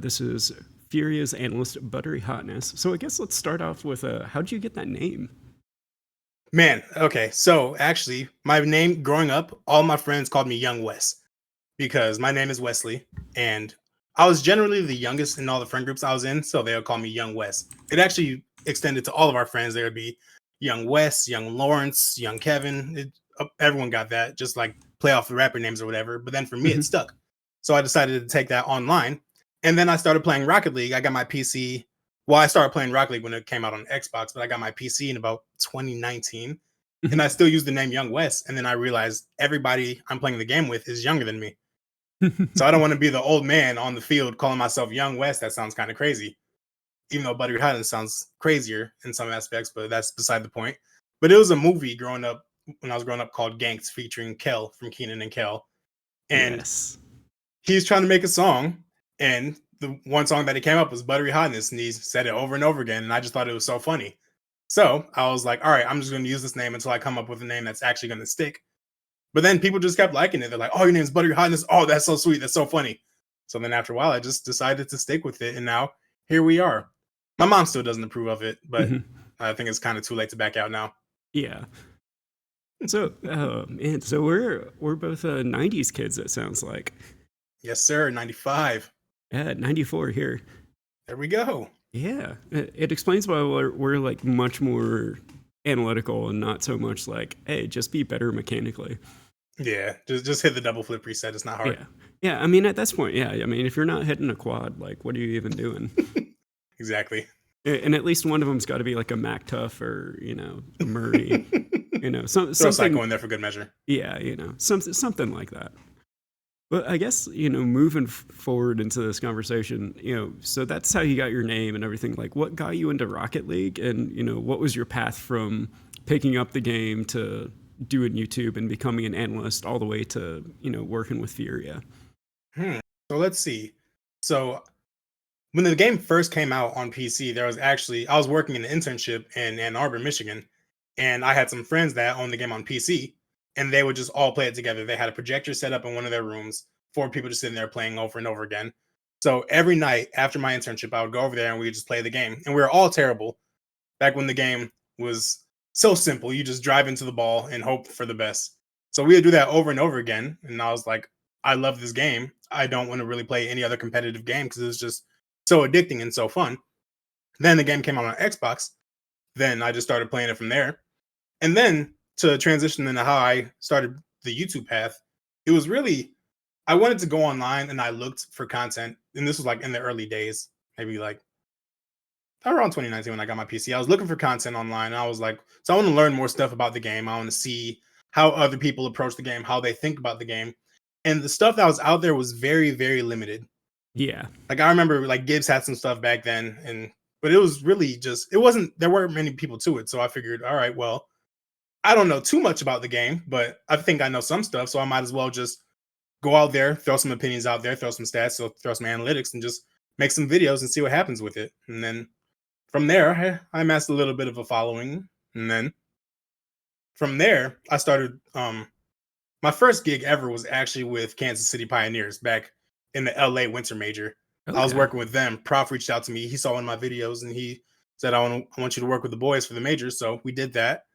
This is Furia's analyst, Buttery Hotness. So I guess let's start off with how'd you get that name? Man, okay. So actually, my name growing up, all my friends called me Young Wes because my name is Wesley, and I was generally the youngest in all the friend groups I was in, so they would call me Young Wes. It actually extended to all of our friends. There would be Young Wes, Young Lawrence, Young Kevin. Everyone got that, just like play off the rapper names or whatever. But then for me, it Mhm. stuck. So I decided to take that online, and then I started playing Rocket League. I got my PC. Well, I started playing Rocket League when it came out on Xbox, but I got my PC in about 2019, and I still use the name Young West. And then I realized everybody I'm playing the game with is younger than me. So I don't want to be the old man on the field calling myself Young West. That sounds kind of crazy. Even though Buddy Highland sounds crazier in some aspects, but that's beside the point. But it was a movie growing up when I was growing up called Gangs featuring Kel from Keenan and Kel. And Yes. he's trying to make a song, and the one song that he came up was Buttery Hotness, and he said it over and over again, and I just thought it was so funny. So I was like, all right, I'm just going to use this name until I come up with a name that's actually going to stick. But then people just kept liking it. They're like, oh, your name's Buttery Hotness. Oh, that's so sweet. That's so funny. So then after a while, I just decided to stick with it, and now here we are. My mom still doesn't approve of it, but Mhm. I think it's kind of too late to back out now. Yeah. So, man, so we're both '90s kids. It sounds like. Yes, sir. 95. Yeah, '94 here. There we go. Yeah, it explains why we're like much more analytical and not so much like, hey, just be better mechanically. Yeah, just hit the double flip reset. It's not hard. Yeah, yeah. I mean, at this point, yeah. I mean, if you're not hitting a quad, like, what are you even doing? Exactly. And at least one of them's got to be like a Mac Tough or a Murray, Throw Psycho something. in there for good measure. Yeah, something like that. But I guess moving forward into this conversation, so that's how you got your name and everything. Like, what got you into Rocket League, and what was your path from picking up the game to doing YouTube and becoming an analyst, all the way to working with Furia. Hmm. So let's see. So when the game first came out on PC, I was working in an internship in Ann Arbor, Michigan, and I had some friends that owned the game on PC, and they would just all play it together. They had a projector set up in one of their rooms, four people just sitting there playing over and over again. So every night after my internship, I would go over there and we would just play the game. And we were all terrible back when the game was so simple. You just drive into the ball and hope for the best. So we would do that over and over again. And I was like, I love this game. I don't want to really play any other competitive game because it's just so addicting and so fun. Then the game came out on Xbox. Then I just started playing it from there. And then to transition into how I started the YouTube path, it was really, I wanted to go online and I looked for content. And this was like in the early days, maybe like around 2019 when I got my PC. I was looking for content online. And I was like, so I want to learn more stuff about the game. I want to see how other people approach the game, how they think about the game. And the stuff that was out there was very, very limited. Yeah. Like I remember like Gibbs had some stuff back then, and but it was really just it wasn't there weren't many people to it. So I figured, all right, well, I don't know too much about the game, but I think I know some stuff. So I might as well just go out there, throw some opinions out there, throw some stats, so throw some analytics, and just make some videos and see what happens with it. And then from there, I amassed a little bit of a following. And then from there, I started my first gig ever was actually with Kansas City Pioneers back in the LA Winter Major. I was Okay. working with them. Prof reached out to me. He saw one of my videos and he said, I want you to work with the boys for the majors. So we did that.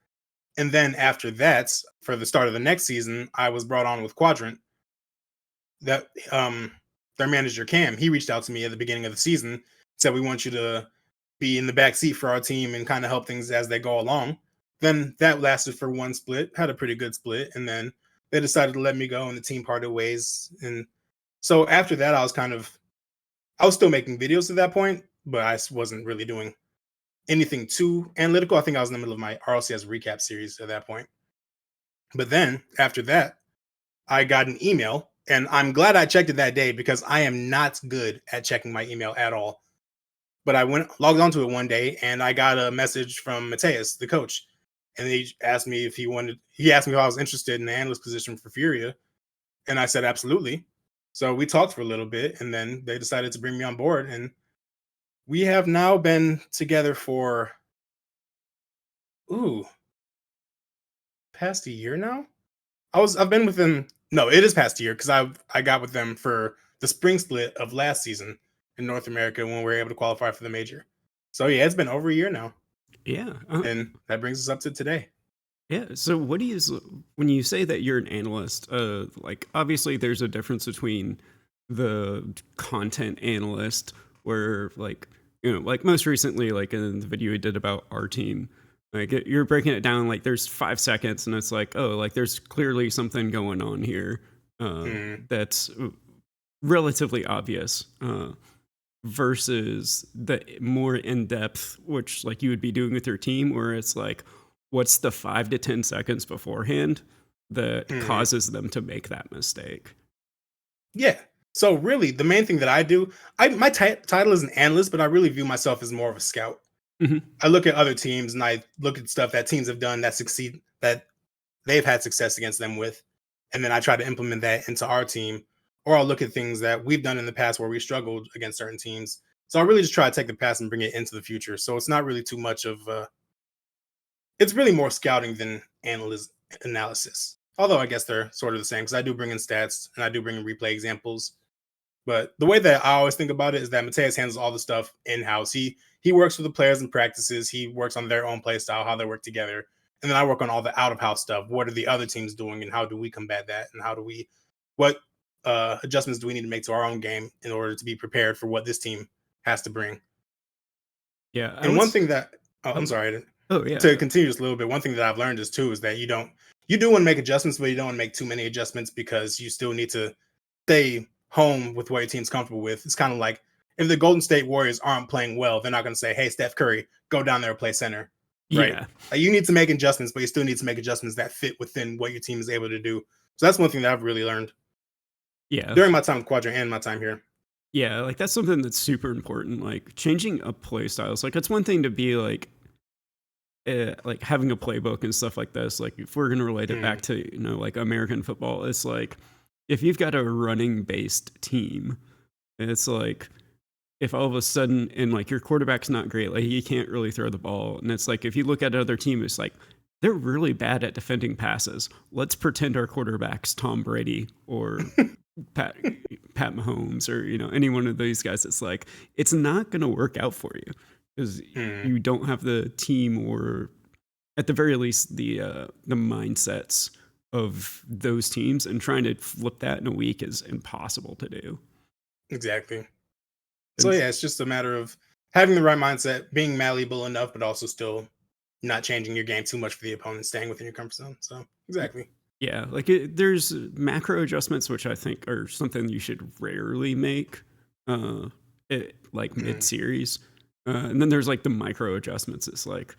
And then after that, for the start of the next season, I was brought on with Quadrant. That their manager Cam, he reached out to me at the beginning of the season, said we want you to be in the back seat for our team and kind of help things as they go along. Then that lasted for one split, had a pretty good split, and then they decided to let me go and the team parted ways. And so after that, I was still making videos at that point, but I wasn't really doing anything too analytical. I think I was in the middle of my RLCS recap series at that point. But then after that, I got an email, and I'm glad I checked it that day because I am not good at checking my email at all. But I went logged onto it one day, and I got a message from Mateus, the coach, and he asked me if he wanted. He asked me if I was interested in the analyst position for Furia, and I said absolutely. So we talked for a little bit, and then they decided to bring me on board, and we have now been together for ooh past a year now. I've been with them. No, it is past a year because I got with them for the spring split of last season, in North America when we were able to qualify for the major. So yeah, it's been over a year now, Yeah. and that brings us up to today. Yeah. So, what do you when you say that you're an analyst? Like, obviously, there's a difference between the content analyst, where like like most recently, like in the video we did about our team, like you're breaking it down. Like, there's 5 seconds, and it's like, oh, like there's clearly something going on here Mm, that's relatively obvious. Versus the more in depth, which like you would be doing with your team, where it's like, what's the 5 to 10 seconds beforehand that mm. causes them to make that mistake? Yeah. So really, the main thing that I do, my title is an analyst, but I really view myself as more of a scout. Hmm. I look at other teams and I look at stuff that teams have done that succeed that they've had success against them with, and then I try to implement that into our team. Or I'll look at things that we've done in the past where we struggled against certain teams. So I really just try to take the past and bring it into the future. So it's not really too much of it's really more scouting than analysis. Although I guess they're sort of the same because I do bring in stats and I do bring in replay examples. But the way that I always think about it is that Mateus handles all the stuff in house. He works with the players in practices. He works on their own play style, how they work together, and then I work on all the out of house stuff. What are the other teams doing, and how do we combat that? And what adjustments do we need to make to our own game in order to be prepared for what this team has to bring? Yeah, I And one was. thing that I'm Oh, sorry oh yeah, to continue just a little bit. One thing that I've learned is too is that you do want to make adjustments, but you don't want to make too many adjustments because you still need to stay home with what your team's comfortable with. It's kind of like if the Golden State Warriors aren't playing well, they're not going to say, "Hey, Steph Curry, go down there and play center." Right? yeah, Like you need to make adjustments, but you still need to make adjustments that fit within what your team is able to do. So that's one thing that I've really learned yeah, during my time with Quadrant and my time here. yeah. Like that's something that's super important. Like changing up play styles. Like it's one thing to be like having a playbook and stuff like this. Like if we're gonna relate it back Mm, to like American football, it's like if you've got a running based team, it's like if all of a sudden and like your quarterback's not great, like he can't really throw the ball, and it's like if you look at another team, it's like they're really bad at defending passes. Let's pretend our quarterback's Tom Brady or Pat Pat Mahomes or any one of these guys. It's like it's not going to work out for you because mm, you don't have the team or at the very least the mindsets of those teams, and trying to flip that in a week is impossible to do. exactly. So And yeah, it's just a matter of having the right mindset, being malleable enough, but also still not changing your game too much for the opponent, staying within your comfort zone. So exactly. yeah, like there's macro adjustments which I think are something you should rarely make, like mid Mm. series, and then there's like the micro adjustments. It's like,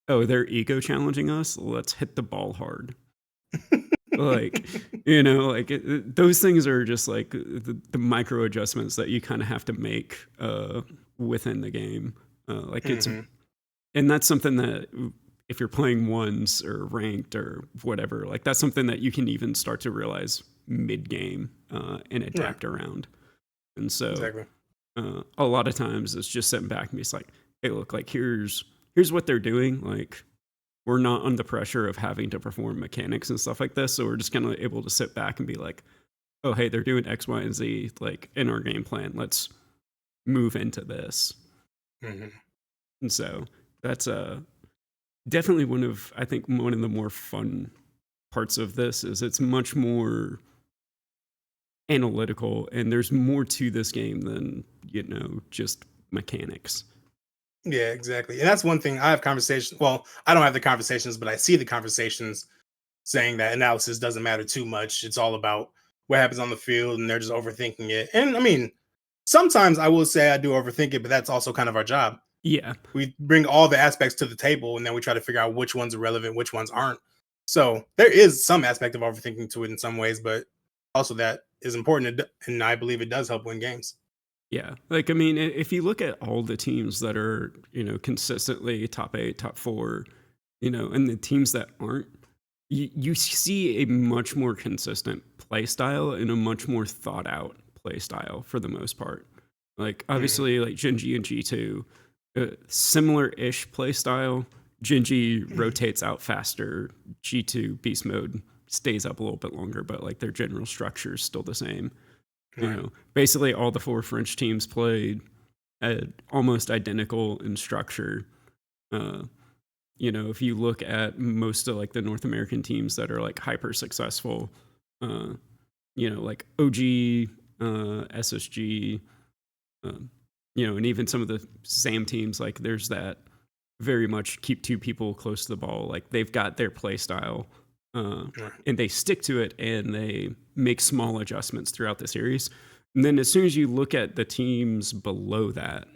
oh, they're ego challenging us. Let's hit the ball hard. Like, like those things are just like the micro adjustments that you kind of have to make within the game. Like it's Hmm. and that's something that if you're playing ones or ranked or whatever, like that's something that you can even start to realize mid game and Right. adapt around. And so Exactly. a lot of times it's just sitting back and be like, hey, look, like here's what they're doing. Like we're not under pressure of having to perform mechanics and stuff like this, so we're just kind of able to sit back and be like, oh, hey, they're doing X, Y, and Z like in our game plan. Let's move into this. Hmm. And so that's definitely I think one of the more fun parts of this is it's much more analytical and there's more to this game than just mechanics. Yeah, exactly. And that's one thing I have conversations. Well, I don't have the conversations, but I see the conversations saying that analysis doesn't matter too much. It's all about what happens on the field, and they're just overthinking it. And I mean, sometimes I will say I do overthink it, but that's also kind of our job. Yeah, We bring all the aspects to the table, and then we try to figure out which ones are relevant, which ones aren't. So there is some aspect of overthinking to it in some ways, but also that is important, and I believe it does help win games. yeah. Like I mean, if you look at all the teams that are consistently top 8, top 4, and the teams that aren't, you see a much more consistent play style and a much more thought out play style for the most part. Like Mm, obviously, like Genji and G2, similar-ish play style. Genji rotates out faster. G2 beast mode stays up a little bit longer, but like their general structure is still the same. Right. Basically all the four French teams played almost identical in structure. Uh, if you look at most of like the North American teams that are like hyper successful, uh, like OG, SSG, um, and even some of the SAM teams, like there's that very much keep two people close to the ball. Like they've got their play style, Right. and they stick to it, and they make small adjustments throughout the series. And then as soon as you look at the teams below that,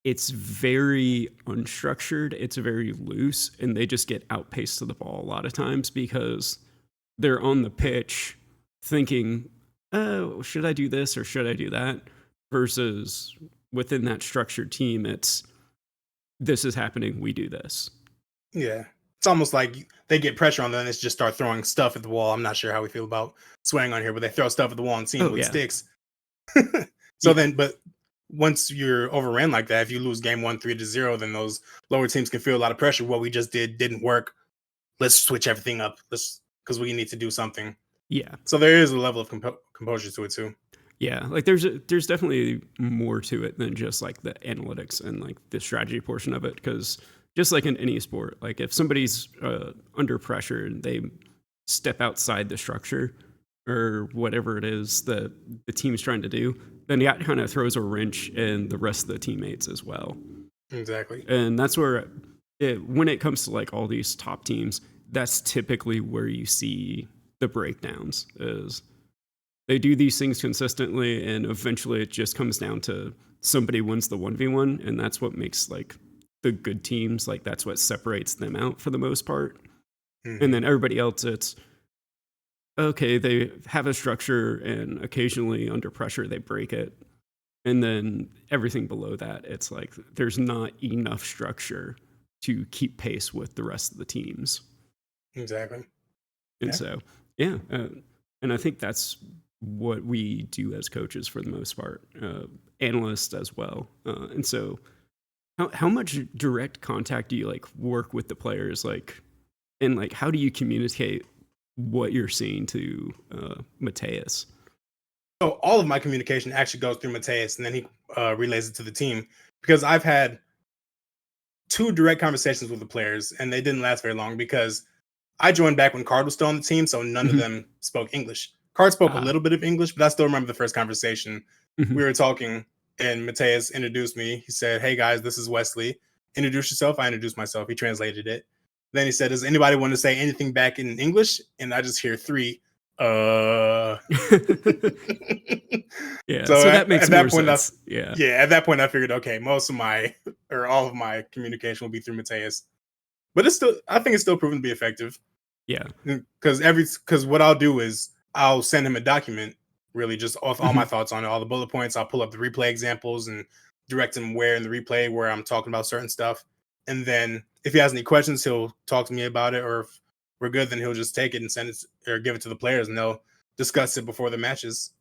it's very unstructured, it's very loose, and they just get outpaced to the ball a lot of times because they're on the pitch thinking, oh, should I do this or should I do that? Versus within that structured team, it's this is happening, we do this. Yeah. It's almost like they get pressure on them and they just start throwing stuff at the wall. I'm not sure how we feel about swearing on here, but they throw stuff at the wall and seeing Oh, what yeah. sticks. So Yeah. then, but once you're overran like that, if you lose game 1 3-0, then those lower teams can feel a lot of pressure. What we just did didn't work. Let's switch everything up. Let's because we need to do something. Yeah. So there is a level of composure to it too. Yeah, like there's definitely more to it than just like the analytics and like the strategy portion of it. Because just like in any sport, like if somebody's under pressure and they step outside the structure or whatever it is that the team's trying to do, then that kind of throws a wrench in the rest of the teammates as well. Exactly. And that's where when it comes to like all these top teams, that's typically where you see the breakdowns is they do these things consistently, and eventually it just comes down to somebody wins the 1v1, and that's what makes like the good teams, like that's what separates them out for the most part. Mm-hmm. And then everybody else, it's okay, they have a structure and occasionally under pressure they break it. And then everything below that, it's like there's not enough structure to keep pace with the rest of the teams. Exactly. And so, yeah. And I think that's what we do as coaches for the most part, analysts as well. And so, how much direct contact do you like work with the players, like, and like how do you communicate what you're seeing to Mateus? So all of my communication actually goes through Mateus, and then he relays it to the team because I've had 2 direct conversations with the players, and they didn't last very long because I joined back when Card was still on the team, so none of them spoke English. Card spoke a little bit of English, but I still remember the first conversation. We were talking, and Mateus introduced me. He said, "Hey guys, this is Wesley. Introduce yourself." I introduced myself. He translated it. Then he said, "Does anybody want to say anything back in English?" And I just hear 3. Yeah, So that makes at that more point, sense. at that point, I figured, okay, most of my or all of my communication will be through Mateus, but I think it's still proven to be effective. Yeah, Because what I'll do is I'll send him a document, really just off all my thoughts on it, all the bullet points. I'll pull up the replay examples and direct him where in the replay where I'm talking about certain stuff, and then if he has any questions, he'll talk to me about it, or if we're good, then he'll just take it and send it or give it to the players, and they'll discuss it before the matches.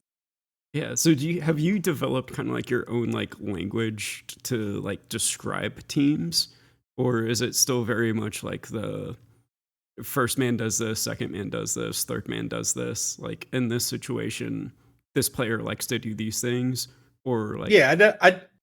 Yeah. So have you developed kind of like your own like language to like describe teams, or is it still very much like the first man does this, second man does this, third man does this? Like in this situation, this player likes to do these things, or like Yeah,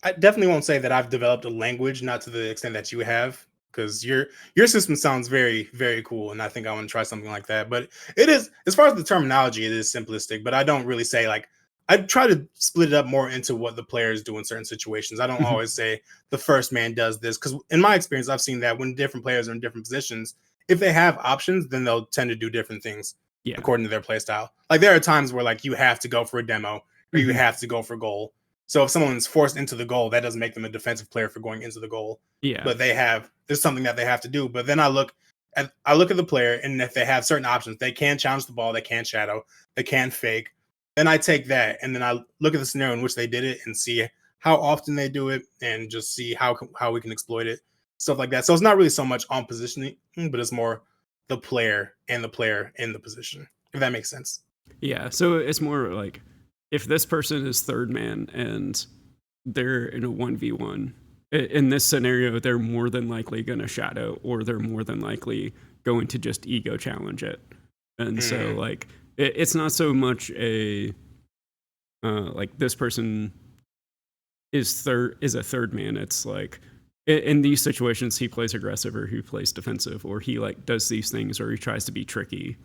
I definitely won't say that I've developed a language, not to the extent that you have, because your system sounds very, very cool, and I think I want to try something like that. But it is, as far as the terminology, it is simplistic, but I don't really say like I try to split it up more into what the players do in certain situations. I don't always say the first man does this, because in my experience, I've seen that when different players are in different positions, if they have options, then they'll tend to do different things yeah, according to their play style. Like there are times where like you have to go for a demo or you have to go for goal. So if someone's forced into the goal, that doesn't make them a defensive player for going into the goal. yeah, But there's something that they have to do. But then I look at the player, and if they have certain options, they can challenge the ball, they can shadow, they can fake. Then I take that, and then I look at the scenario in which they did it and see how often they do it, and just see how we can exploit it, stuff like that. So it's not really so much on positioning, but it's more the player and the player in the position, if that makes sense. yeah. So it's more like if this person is third man and they're in a 1v1, in this scenario, they're more than likely going to shadow, or they're more than likely going to just ego challenge it. And so, like, it's not so much a like this person is a third man. It's like in these situations he plays aggressive or he plays defensive or he like does these things or he tries to be tricky.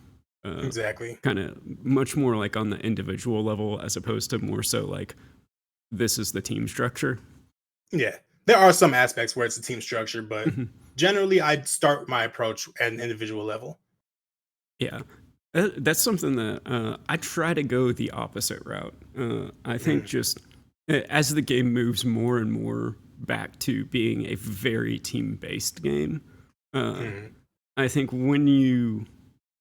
Exactly. Kind of much more like on the individual level as opposed to more so like this is the team structure. Yeah. There are some aspects where it's a team structure, but Mhm. generally I'd start my approach at an individual level. Yeah. That's something that I try to go the opposite route. I think Mm, just as the game moves more and more back to being a very team based game, uh, mm, I think when you,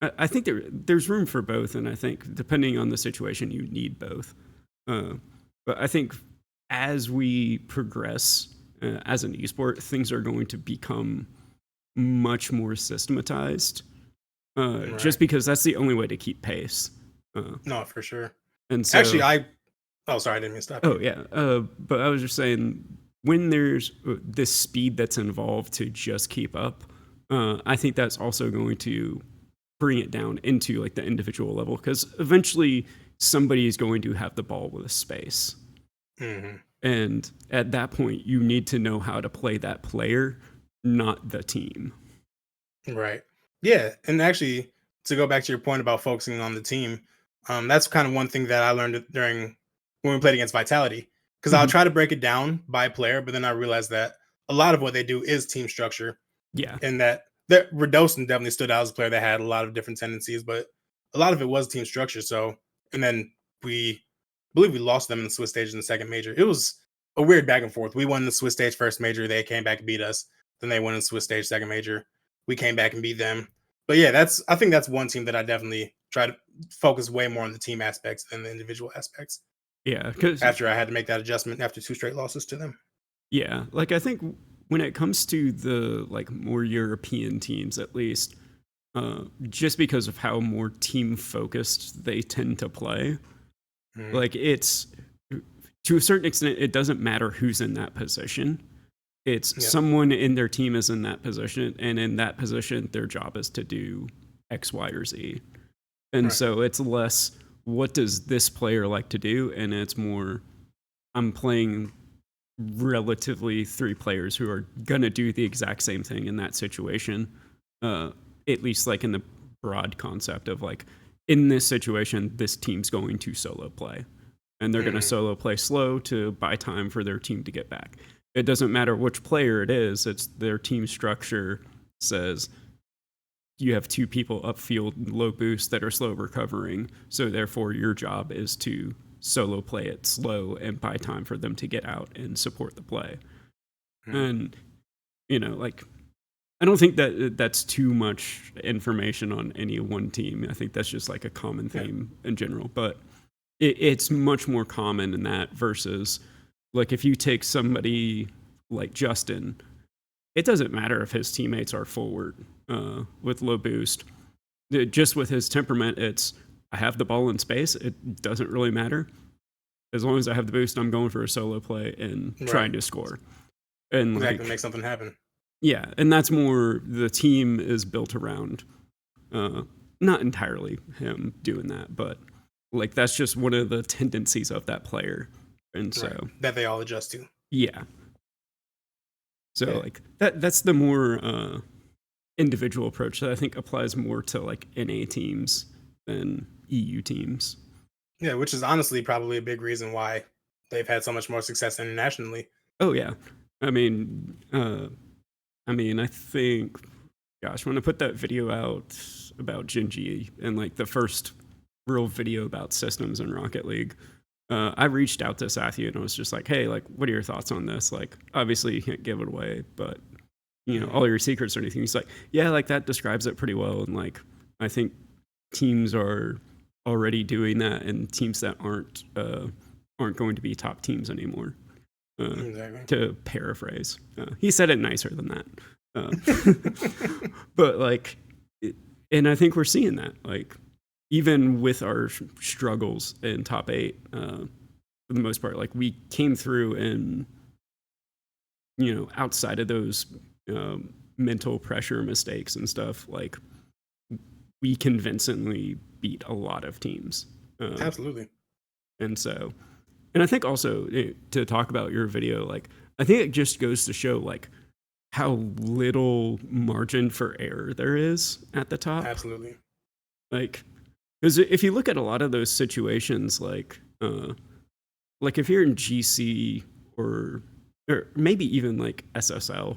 I think there's room for both, and I think depending on the situation, you need both. Uh, but I think as we progress as an esport, things are going to become much more systematized right. just because that's the only way to keep pace. Uh, No, for sure. and Actually, so, oh, sorry, I didn't mean to stop you. oh yeah, but I was just saying when there's this speed that's involved to just keep up, I think that's also going to bring it down into like the individual level because eventually somebody is going to have the ball with a space. Hmm. And at that point, you need to know how to play that player, not the team. Right. Yeah. And actually, to go back to your point about focusing on the team, that's kind of one thing that I learned during when we played against Vitality. Because I'll Mhm. try to break it down by player, but then I realized that a lot of what they do is team structure, Yeah. and that Redosin definitely stood out as a player that had a lot of different tendencies, but a lot of it was team structure. So, and then we I believe we lost them in the Swiss stage in the second major. It was a weird back and forth. We won the Swiss stage first major. They came back and beat us. Then they won in the Swiss stage second major. We came back and beat them. But yeah, I think that's one team that I definitely try to focus way more on the team aspects than the individual aspects. Yeah. Because After I had to make that adjustment after two straight losses to them. yeah, like I think when it comes to the like more European teams, at least, just because of how more team focused they tend to play, Mhm. like it's to a certain extent, it doesn't matter who's in that position. It's Yep. someone in their team is in that position, and in that position, their job is to do X, Y, or Z. And Right. so it's less what does this player like to do, and it's more I'm playing relatively three players who are going to do the exact same thing in that situation. Uh, at least like in the broad concept of like in this situation, this team's going to solo play and they're going to Mhm. solo play slow to buy time for their team to get back. It doesn't matter which player it is, it's their team structure says you have two people upfield low boost that are slow recovering. So therefore, your job is to solo play it slow and buy time for them to get out and support the play. Mhm. And like I don't think that that's too much information on any one team. I think that's just like a common Yeah. theme in general. But it's much more common in that versus like if you take somebody like Justin, it doesn't matter if his teammates are forward with low boost just with his temperament, it's I have the ball in space. It doesn't really matter. As long as I have the boost, I'm going for a solo play and Right. trying to score. And Exactly. like, Make something happen. yeah, and that's more the team is built around, uh, not entirely him doing that, but like that's just one of the tendencies of that player. And Right. so, That they all adjust to. yeah, so Yeah. like that's the more individual approach that I think applies more to like NA teams than EU teams. Yeah. Which is honestly probably a big reason why they've had so much more success internationally. Oh yeah, I mean, I think, gosh, when I put that video out about Genji and like the first real video about systems in Rocket League, I reached out to Satya and I was just like, hey, like, what are your thoughts on this? Like, obviously you can't give it away, but Mhm. all your secrets or anything. He's like, yeah, like that describes it pretty well, and like I think teams are already doing that, and teams that aren't going to be top teams anymore. uh, Exactly. to paraphrase. He said it nicer than that. But like, and I think we're seeing that. Like, even with our struggles in top eight, for the most part, like we came through and outside of those mental pressure mistakes and stuff, like we convincingly beat a lot of teams. Uh, Absolutely. and so And I think also to talk about your video, like I think it just goes to show like how little margin for error there is at the top. Absolutely. Like, because if you look at a lot of those situations, like if you're in GC or or maybe even like SSL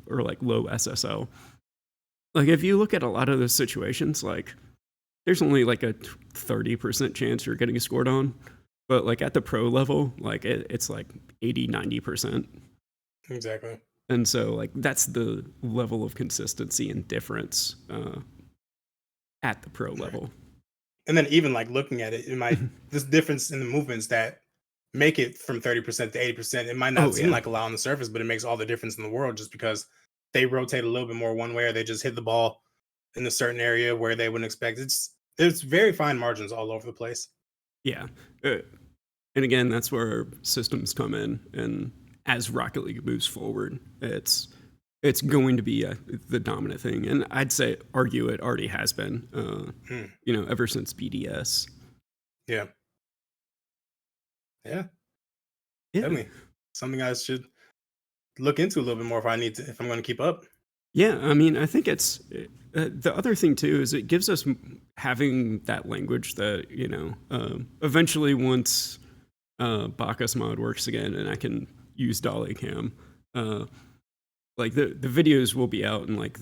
or like low SSL, like if you look at a lot of those situations, like there's only like a 30% chance you're getting scored on, but like at the pro level, like it's like 80-90%. Exactly. And so like that's the level of consistency and difference at the pro Right. level. And then even like looking at it, it might this difference in the movements that make it from 30% to 80%. It might not Oh seem yeah. like a lot on the surface, but it makes all the difference in the world just because they rotate a little bit more one way or they just hit the ball in a certain area where they wouldn't expect. There's very fine margins all over the place. Yeah. Uh, and again, that's where systems come in. And as Rocket League moves forward, it's going to be the dominant thing. And I'd say argue it already has been, Hmm. ever since BDS. Yeah. Yeah. Yeah. Definitely. Something I should look into a little bit more if I'm going to keep up. Yeah, I mean, I think it's the other thing too is it gives us having that language that eventually once Bacchus mod works again and I can use Dolly Cam, like the videos will be out and like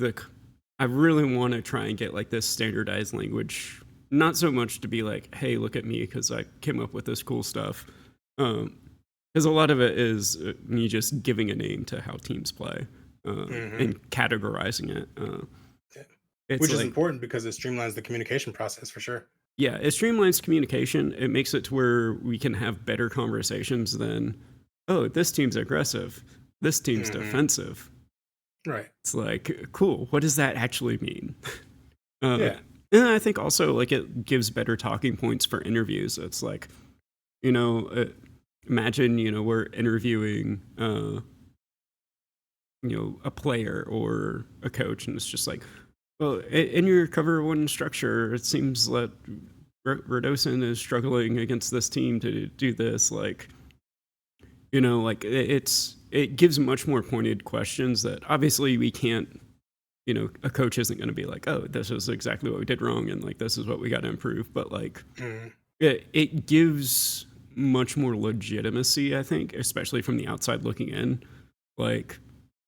I really want to try and get like this standardized language, not so much to be like, hey, look at me because I came up with this cool stuff, because a lot of it is me just giving a name to how teams play Hmm. and categorizing it. It's Which is like, important because it streamlines the communication process for sure. yeah, it streamlines communication. It makes it to where we can have better conversations than, oh, this team's aggressive, this team's Hmm. defensive. Right. It's like, cool. What does that actually mean? Uh, Yeah. and I think also like it gives better talking points for interviews. It's like, you know, uh, imagine we're interviewing a player or a coach, and it's just like, well, in your cover one structure, it seems that Radosin is struggling against this team to do this. Like, like it gives much more pointed questions that obviously we can't. A coach isn't going to be like, oh, this is exactly what we did wrong, and like this is what we got to improve. But like, Hmm. it gives much more legitimacy, I think, especially from the outside looking in. Like,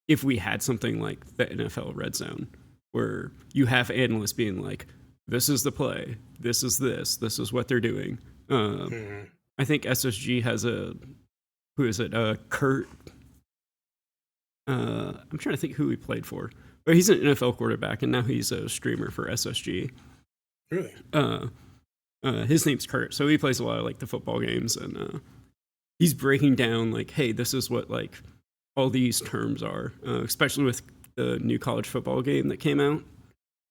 if we had something like the NFL Red Zone, where you have analysts being like, "This is the play. This is what they're doing." Hmm. I think SSG has who is it? Kurt. I'm trying to think who he played for, but he's an NFL quarterback, and now he's a streamer for SSG. Really? Uh, his name's Kurt, so he plays a lot of like the football games, and he's breaking down like, "Hey, this is what like all these terms are," especially with the new college football game that came out.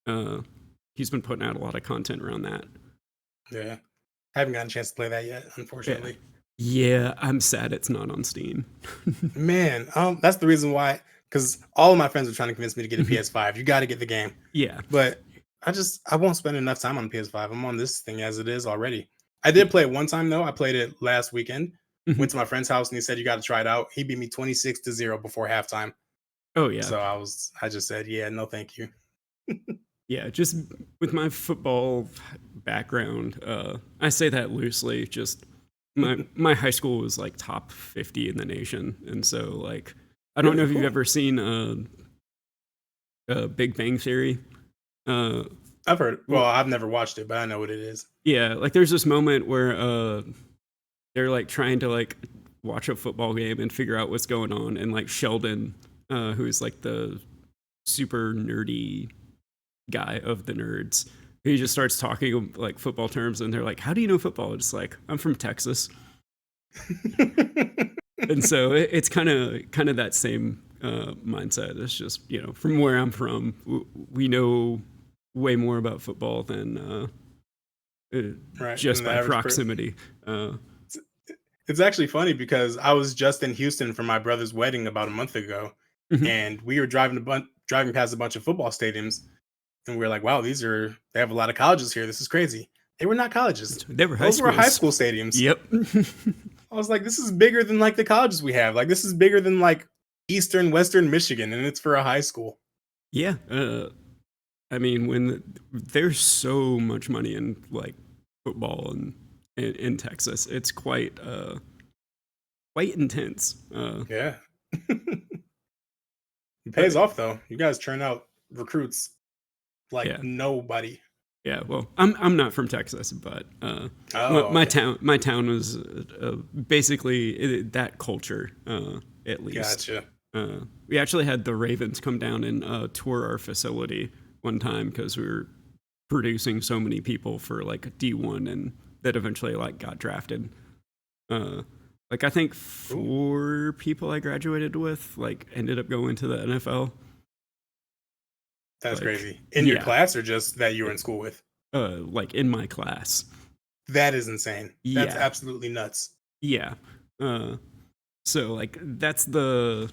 Uh, he's been putting out a lot of content around that. Yeah. Haven't gotten a chance to play that yet, Yeah, unfortunately. yeah. I'm sad it's not on Steam. Man, that's the reason why. Because all of my friends were trying to convince me to get a PS5. You got to get the game, Yeah, but I won't spend enough time on the PS5. I'm on this thing as it is already. I yeah. did play it one time though. I played it last weekend. Mhm. Went to my friend's house and he said you got to try it out. He beat me 26-0 before halftime. Oh yeah, So I just said, yeah, no, thank you. yeah. Just with my football background, I say that loosely. Just my high school was like top 50 in the nation, and so like I don't know Really if you've cool. ever seen Big Bang Theory. Uh, I've heard. Well, I've never watched it, but I know what it is. yeah, like there's this moment where they're like trying to like watch a football game and figure out what's going on, and like Sheldon, who's like the super nerdy guy of the nerds, he just starts talking like football terms, and they're like, "How do you know football?" It's like, "I'm from Texas," and so it's kind of that same mindset. It's just from where I'm from, we know way more about football than uh, Right, just and the by average person. proximity. It's actually funny because I was just in Houston for my brother's wedding about a month ago, Mhm. and we were driving past a bunch of football stadiums, and we were like, "Wow, they have a lot of colleges here. This is crazy." They were not colleges; They were high those were high schools. school stadiums. Yep. I was like, this is bigger than like the colleges we have. Like, this is bigger than like Eastern, Western Michigan, and it's for a high school. Yeah. I mean, there's so much money in like football and in Texas, it's quite intense. Yeah. It pays off though. You guys churn out recruits like Yeah. nobody. Yeah, well, I'm not from Texas, but my town was basically that culture, at least. Gotcha. We actually had the Ravens come down and tour our facility one time because we were producing so many people for like D1 and that eventually like got drafted. Like I think 4 people I graduated with like ended up going to the NFL. That's Like, crazy. In your class or just that you were in school with? Like in my class. That is insane. That's Yeah. absolutely nuts. Yeah. So like that's the.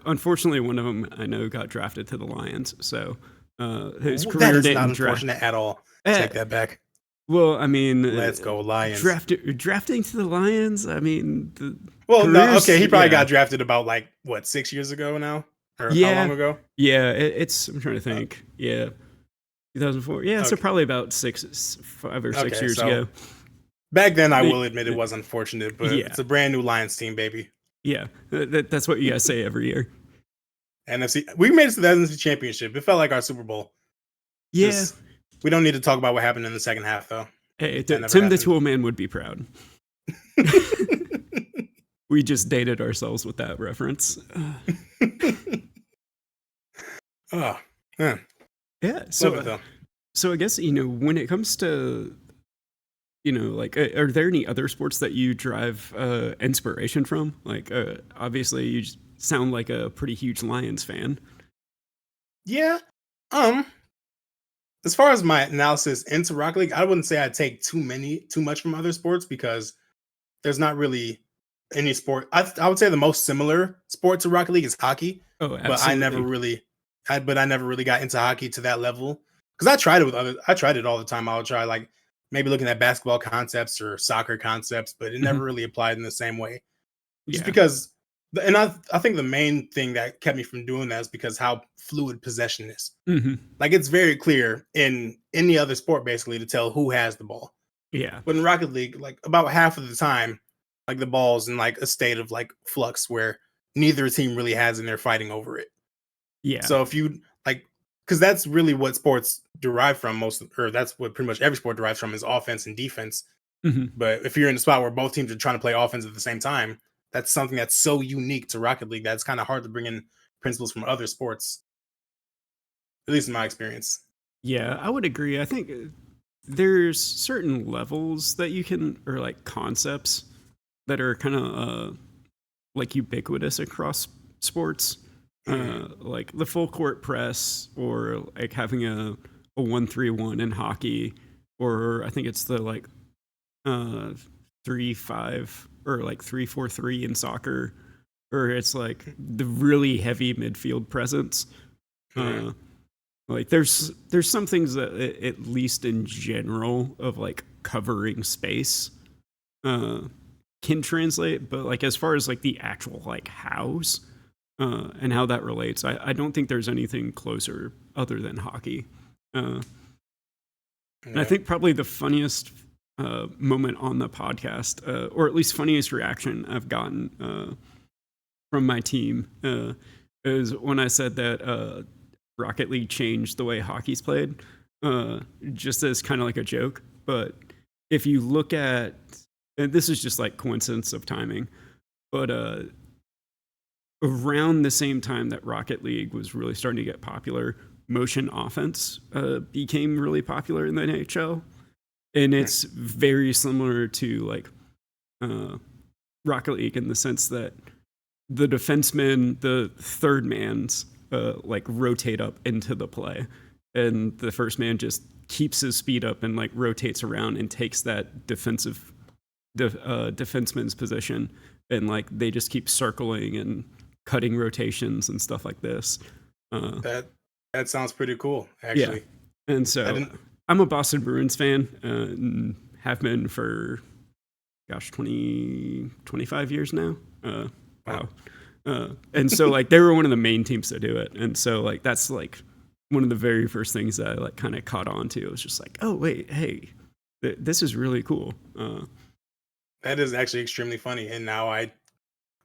Unfortunately, one of them I know got drafted to the Lions. So his career that is didn't not unfortunate at all. Take that back. Well, I mean, let's go Lions. Drafting to the Lions. I mean, no, okay. He probably got drafted about like what 6 years ago now, or how long ago? Yeah, it's. I'm trying to think. Yeah, 2004. Yeah, okay. So probably about 5 or 6 years ago. Back then, I will admit it was unfortunate, but it's a brand new Lions team, baby. Yeah, that's what you guys say every year. NFC, we made it to the NFC Championship. It felt like our Super Bowl. Yeah. We don't need to talk about what happened in the second half, though. Hey, Tim the Toolman would be proud. We just dated ourselves with that reference. Oh, man. Yeah. So I guess, when it comes to, like, are there any other sports that you derive inspiration from? Like, obviously, you sound like a pretty huge Lions fan. Yeah. As far as my analysis into Rocket League, I wouldn't say I take too much from other sports because there's not really any sport. I would say the most similar sport to Rocket League is hockey. Oh, absolutely. But I never really got into hockey to that level because I tried it all the time. I would try like maybe looking at basketball concepts or soccer concepts, but it never really applied in the same way. Just because. And I think the main thing that kept me from doing that is because how fluid possession is. Mm-hmm. Like it's very clear in any other sport basically to tell who has the ball. Yeah. But in Rocket League, like about half of the time, like the ball's in like a state of like flux where neither team really has and they're fighting over it. Yeah. So if you like, because that's really what sports derive from that's what pretty much every sport derives from is offense and defense. Mm-hmm. But if you're in a spot where both teams are trying to play offense at the same time, that's something that's so unique to Rocket League that's kind of hard to bring in principles from other sports, at least in my experience. Yeah, I would agree. I think there's certain levels that you can, or like concepts that are kind of like ubiquitous across sports, like the full court press, or like having a 1-3-1 in hockey, or I think it's the like 3-5 or like 3-4-3 in soccer, or it's like the really heavy midfield presence. Like there's some things that at least in general of like covering space can translate, but like as far as like the actual like hows and how that relates, I don't think there's anything closer other than hockey. And I think probably the funniest moment on the podcast, or at least funniest reaction I've gotten from my team is when I said that Rocket League changed the way hockey's played, just as kind of like a joke. But if you look at, and this is just like coincidence of timing, but around the same time that Rocket League was really starting to get popular, motion offense became really popular in the NHL. And it's very similar to like Rocket League in the sense that the defensemen, the third man's like rotate up into the play, and the first man just keeps his speed up and like rotates around and takes that defenseman's position, and like they just keep circling and cutting rotations and stuff like this. That sounds pretty cool, actually. Yeah. And so I'm a Boston Bruins fan, and have been for gosh, 20, 25 years now. Wow. Wow. And so like they were one of the main teams to do it. And so like that's like one of the very first things that I like kind of caught on to. It was just like, oh wait, hey, this is really cool. That is actually extremely funny. And now I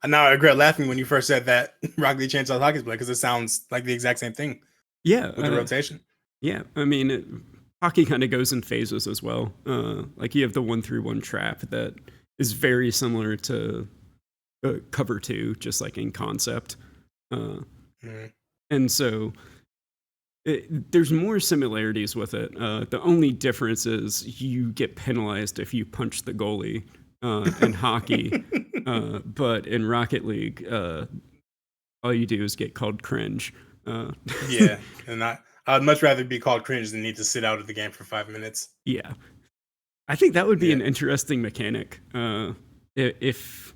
regret laughing when you first said that Rocket League changed how hockey's played because it sounds like the exact same thing Yeah, with the rotation. yeah. I mean, hockey kind of goes in phases as well. Like you have the 1-3-1 trap that is very similar to cover two, just like in concept. And so there's more similarities with it. The only difference is you get penalized if you punch the goalie in hockey. But in Rocket League, all you do is get called cringe. Yeah, and I'd much rather be called cringe than need to sit out of the game for 5 minutes. Yeah. I think that would be an interesting mechanic. If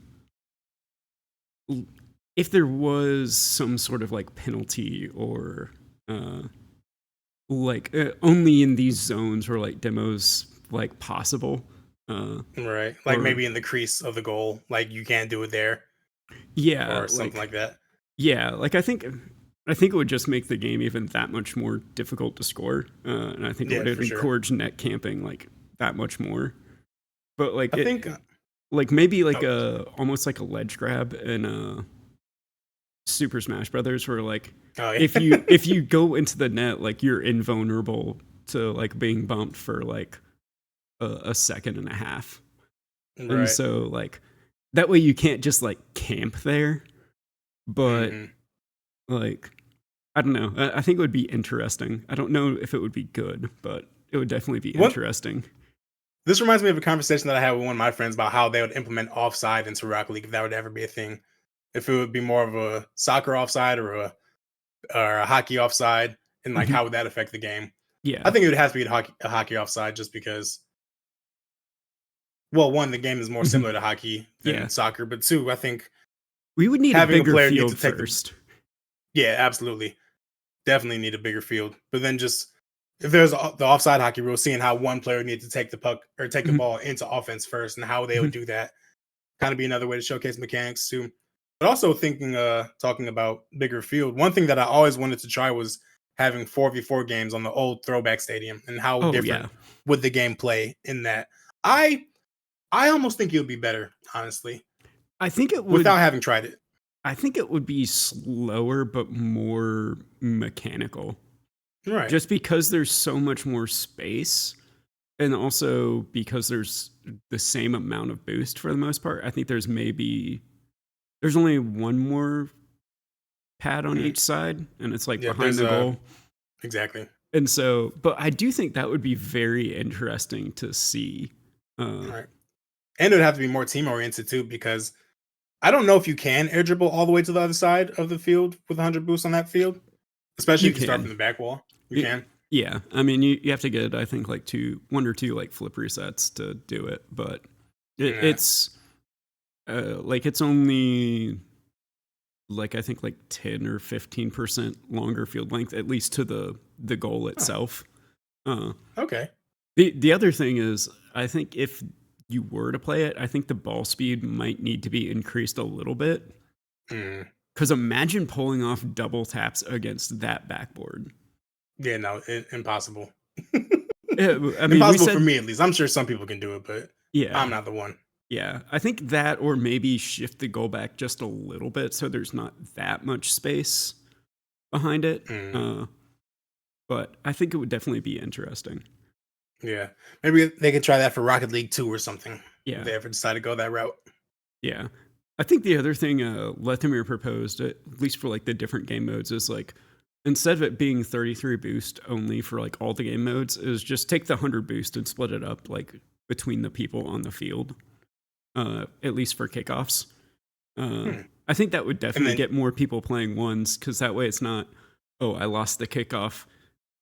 there was some sort of like penalty or like only in these zones or like demos like possible. Right. Like maybe in the crease of the goal, like you can't do it there. Yeah. Or something like that. Yeah. Like I think it would just make the game even that much more difficult to score. And I think it would encourage net camping like that much more. But like I think like maybe like almost like a ledge grab in Super Smash Brothers, where like if you go into the net, like you're invulnerable to like being bumped for like a second and a half, right. And so like that way you can't just like camp there, but like I don't know. I think it would be interesting. I don't know if it would be good, but it would definitely be interesting. This reminds me of a conversation that I had with one of my friends about how they would implement offside into Rocket League if that would ever be a thing. If it would be more of a soccer offside or a hockey offside, and like how would that affect the game? Yeah, I think it would have to be a hockey offside just because. Well, one, the game is more similar to hockey than soccer, but two, I think we would need having a bigger field first. Yeah, absolutely, definitely need a bigger field. But then just if there's the offside hockey rule, seeing how one player needs to take the puck or take the ball into offense first, and how they would do that, kind of be another way to showcase mechanics too. But also talking about bigger field, one thing that I always wanted to try was having 4v4 games on the old throwback stadium, and how different would the game play in that. I almost think it would be better, honestly. I think it would, without having tried it. I think it would be slower but more mechanical. Right. Just because there's so much more space, and also because there's the same amount of boost for the most part. I think there's only one more pad on each side, and it's like behind the goal. Exactly. And so, but I do think that would be very interesting to see. Right. And it would have to be more team oriented too, because I don't know if you can air dribble all the way to the other side of the field with 100 boosts on that field, especially if you start from the back wall. You can. Yeah, I mean, you have to get, I think, like one or two like flip resets to do it, but it's like it's only like I think like 10 or 15% longer field length, at least to the goal itself. Okay. The other thing is, I think if you were to play it, I think the ball speed might need to be increased a little bit. Because imagine pulling off double taps against that backboard. Yeah, no, impossible. I mean, impossible for me at least. I'm sure some people can do it, but I'm not the one. Yeah, I think that, or maybe shift the goal back just a little bit so there's not that much space behind it. But I think it would definitely be interesting. Yeah, maybe they could try that for Rocket League 2 or something. Yeah, if they ever decide to go that route. Yeah, I think the other thing Lethamir proposed, at least for like the different game modes, is like instead of it being 33 boost only for like all the game modes, is just take the 100 boost and split it up like between the people on the field, at least for kickoffs. I think that would definitely get more people playing ones, because that way it's not, oh, I lost the kickoff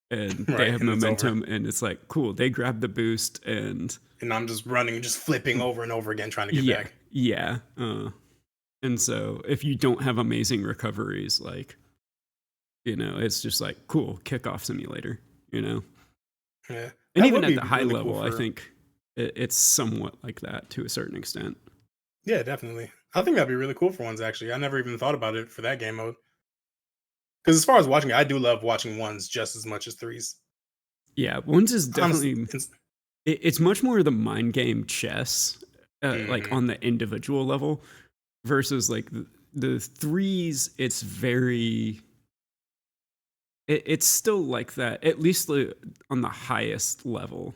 and they have momentum and it's like, cool, they grab the boost and I'm just running and just flipping over and over again trying to get back. Yeah. And so if you don't have amazing recoveries, like, you know, it's just like, cool, kickoff simulator, you know? Yeah. And even at the high level, I think it's somewhat like that to a certain extent. Yeah, definitely. I think that'd be really cool for ones. Actually, I never even thought about it for that game mode. Because as far as watching, I do love watching ones just as much as threes. Yeah, ones is Honestly, definitely it's much more the mind game chess, like mhm. on the individual level versus like the threes. It's very it's still like that, at least on the highest level.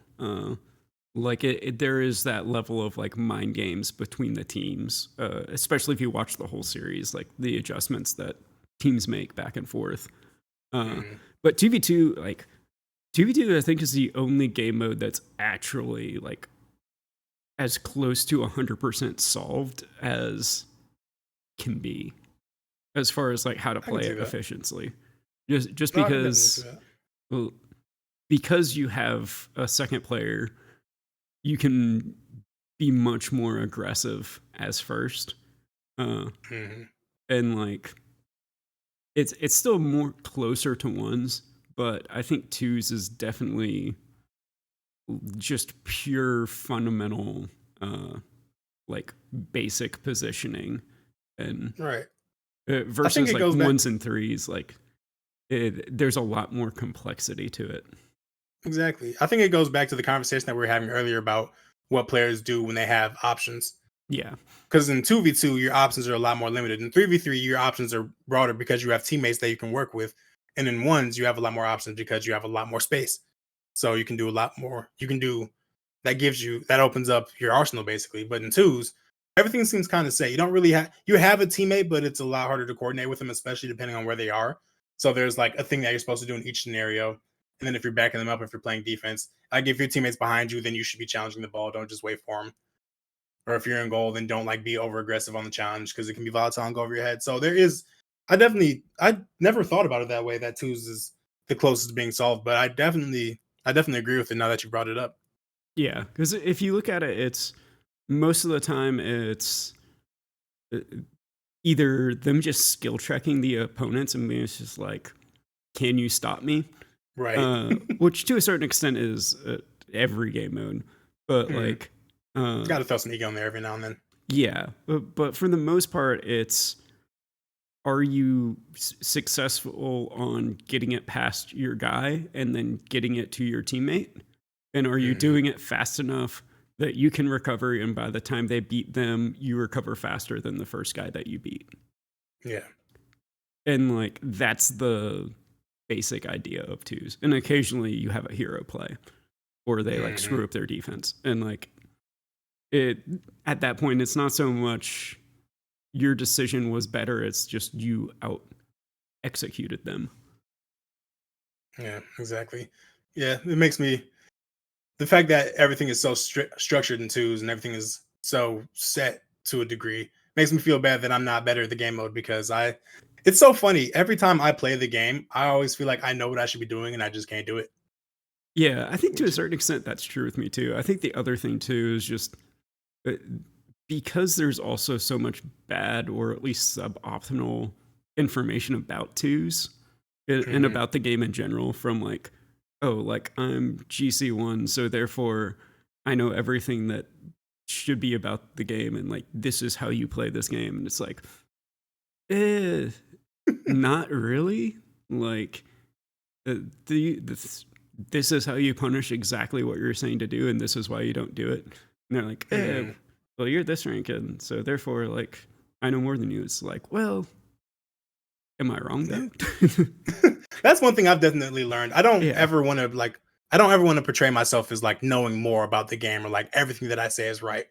Like there is that level of like mind games between the teams, especially if you watch the whole series, like the adjustments that teams make back and forth. Uh, Mhm. but 2v2, like 2v2, I think is the only game mode that's actually like as close to 100% solved as can be, as far as like how to I can play see it that. efficiently. Just No, I can definitely see because, that. well, because you have a second player, you can be much more aggressive as first, uh, Mhm. and like it's still more closer to ones, but I think twos is definitely just pure fundamental, uh, like basic positioning, and Right. I think versus it like goes back ones and threes, like there's a lot more complexity to it. exactly. I think it goes back to the conversation that we were having earlier about what players do when they have options. Yeah, Because in 2v2, your options are a lot more limited. In 3v3, your options are broader because you have teammates that you can work with. And in ones, you have a lot more options because you have a lot more space. So you can do a lot more. You can do that gives you that opens up your arsenal basically. But in twos, everything seems kind of set. You don't really have you have a teammate, but it's a lot harder to coordinate with them, especially depending on where they are. So there's like a thing that you're supposed to do in each scenario. And then if you're backing them up, if you're playing defense, like if your teammate's behind you, then you should be challenging the ball. Don't just wait for them. Or if you're in goal, then don't like be over aggressive on the challenge because it can be volatile and go over your head. So there is, I never thought about it that way. That twos is the closest to being solved, but I definitely agree with it now that you brought it up. yeah. Because if you look at it, it's most of the time it's uh, either them just skill checking the opponents and being just like, can you stop me? Right. Which to a certain extent is every game mode, but Mm. like, uh, Got to throw some ego in there every now and then. yeah, but for the most part, it's are you successful on getting it past your guy and then getting it to your teammate, and are you Hmm. doing it fast enough that you can recover, and by the time they beat them, you recover faster than the first guy that you beat, Yeah. and like that's the basic idea of twos, and occasionally you have a hero play or they like Hmm. screw up their defense. And like it at that point it's not so much your decision was better, it's just you out executed them. Yeah. Exactly. Yeah. It makes me the fact that everything is so structured in twos and everything is so set to a degree makes me feel bad that I'm not better at the game mode because I. It's so funny. Every time I play the game, I always feel like I know what I should be doing and I just can't do it. Yeah, I think to a Which certain extent that's true with me too. I think the other thing too is just uh, because there's also so much bad or at least suboptimal information about twos and mhm, about the game in general, from like, oh, like I'm GC1, so therefore I know everything that should be about the game, and like this is how you play this game. And it's like, eh, not really. Like, uh, the this is how you punish exactly what you're saying to do, and this is why you don't do it. And they're like, mhm. well, you're this rank, and so therefore, like, I know more than you. It's like, well, am I wrong Yeah. though? That's one thing I've definitely learned. Yeah. I don't ever want to portray myself as like knowing more about the game or like everything that I say is right.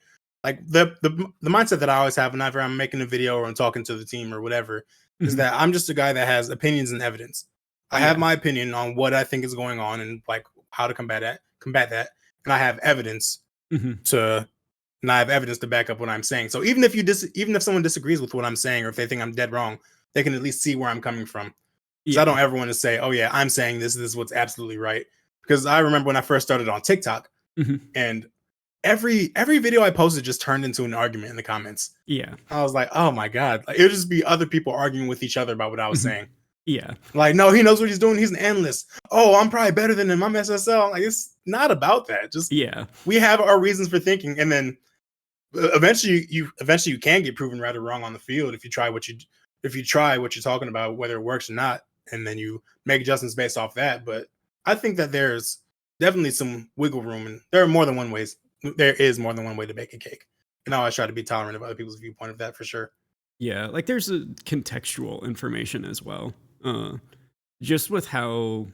Like the mindset that I always have whenever I'm making a video or I'm talking to the team or whatever is Mhm. that I'm just a guy that has opinions and evidence. I have Yeah. my opinion on what I think is going on and like how to combat that, and I have evidence Mhm. to and I have evidence to back up what I'm saying. So even if someone disagrees with what I'm saying or if they think I'm dead wrong, they can at least see where I'm coming from. Because I Yeah. don't ever want to say, "Oh yeah, I'm saying this. This is what's absolutely right." Because I remember when I first started on TikTok, Mhm. and every video I posted just turned into an argument in the comments. Yeah. I was like, "Oh my god!" Like, it would just be other people arguing with each other about what I was Mhm. saying. Yeah. Like, no, he knows what he's doing. He's an analyst. Oh, I'm probably better than him. I'm SSL. Like, it's not about that. Just Yeah. we have our reasons for thinking, and then eventually you can get proven right or wrong on the field if you try what you're talking about, whether it works or not, and then you make adjustments based off that. But I think that there's definitely some wiggle room, and there is more than one way to bake a cake. And I always try to be tolerant of other people's viewpoint of that for sure. Yeah. Like there's a contextual information as well. Just with uh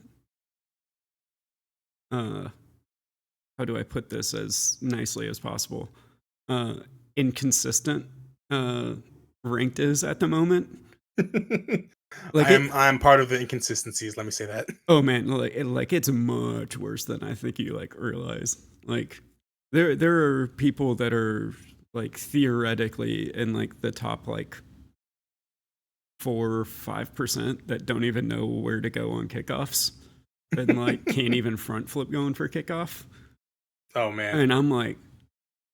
how do I put this as nicely as possible? Uh inconsistent uh ranked is at the moment. Like I'm part of the inconsistencies. Let me say that. oh man, like it's much worse than I think you like realize. Like there are people that are like theoretically in like the top like 4 or 5% that don't even know where to go on kickoffs and like can't even front flip going for kickoff. Oh man. And I'm like,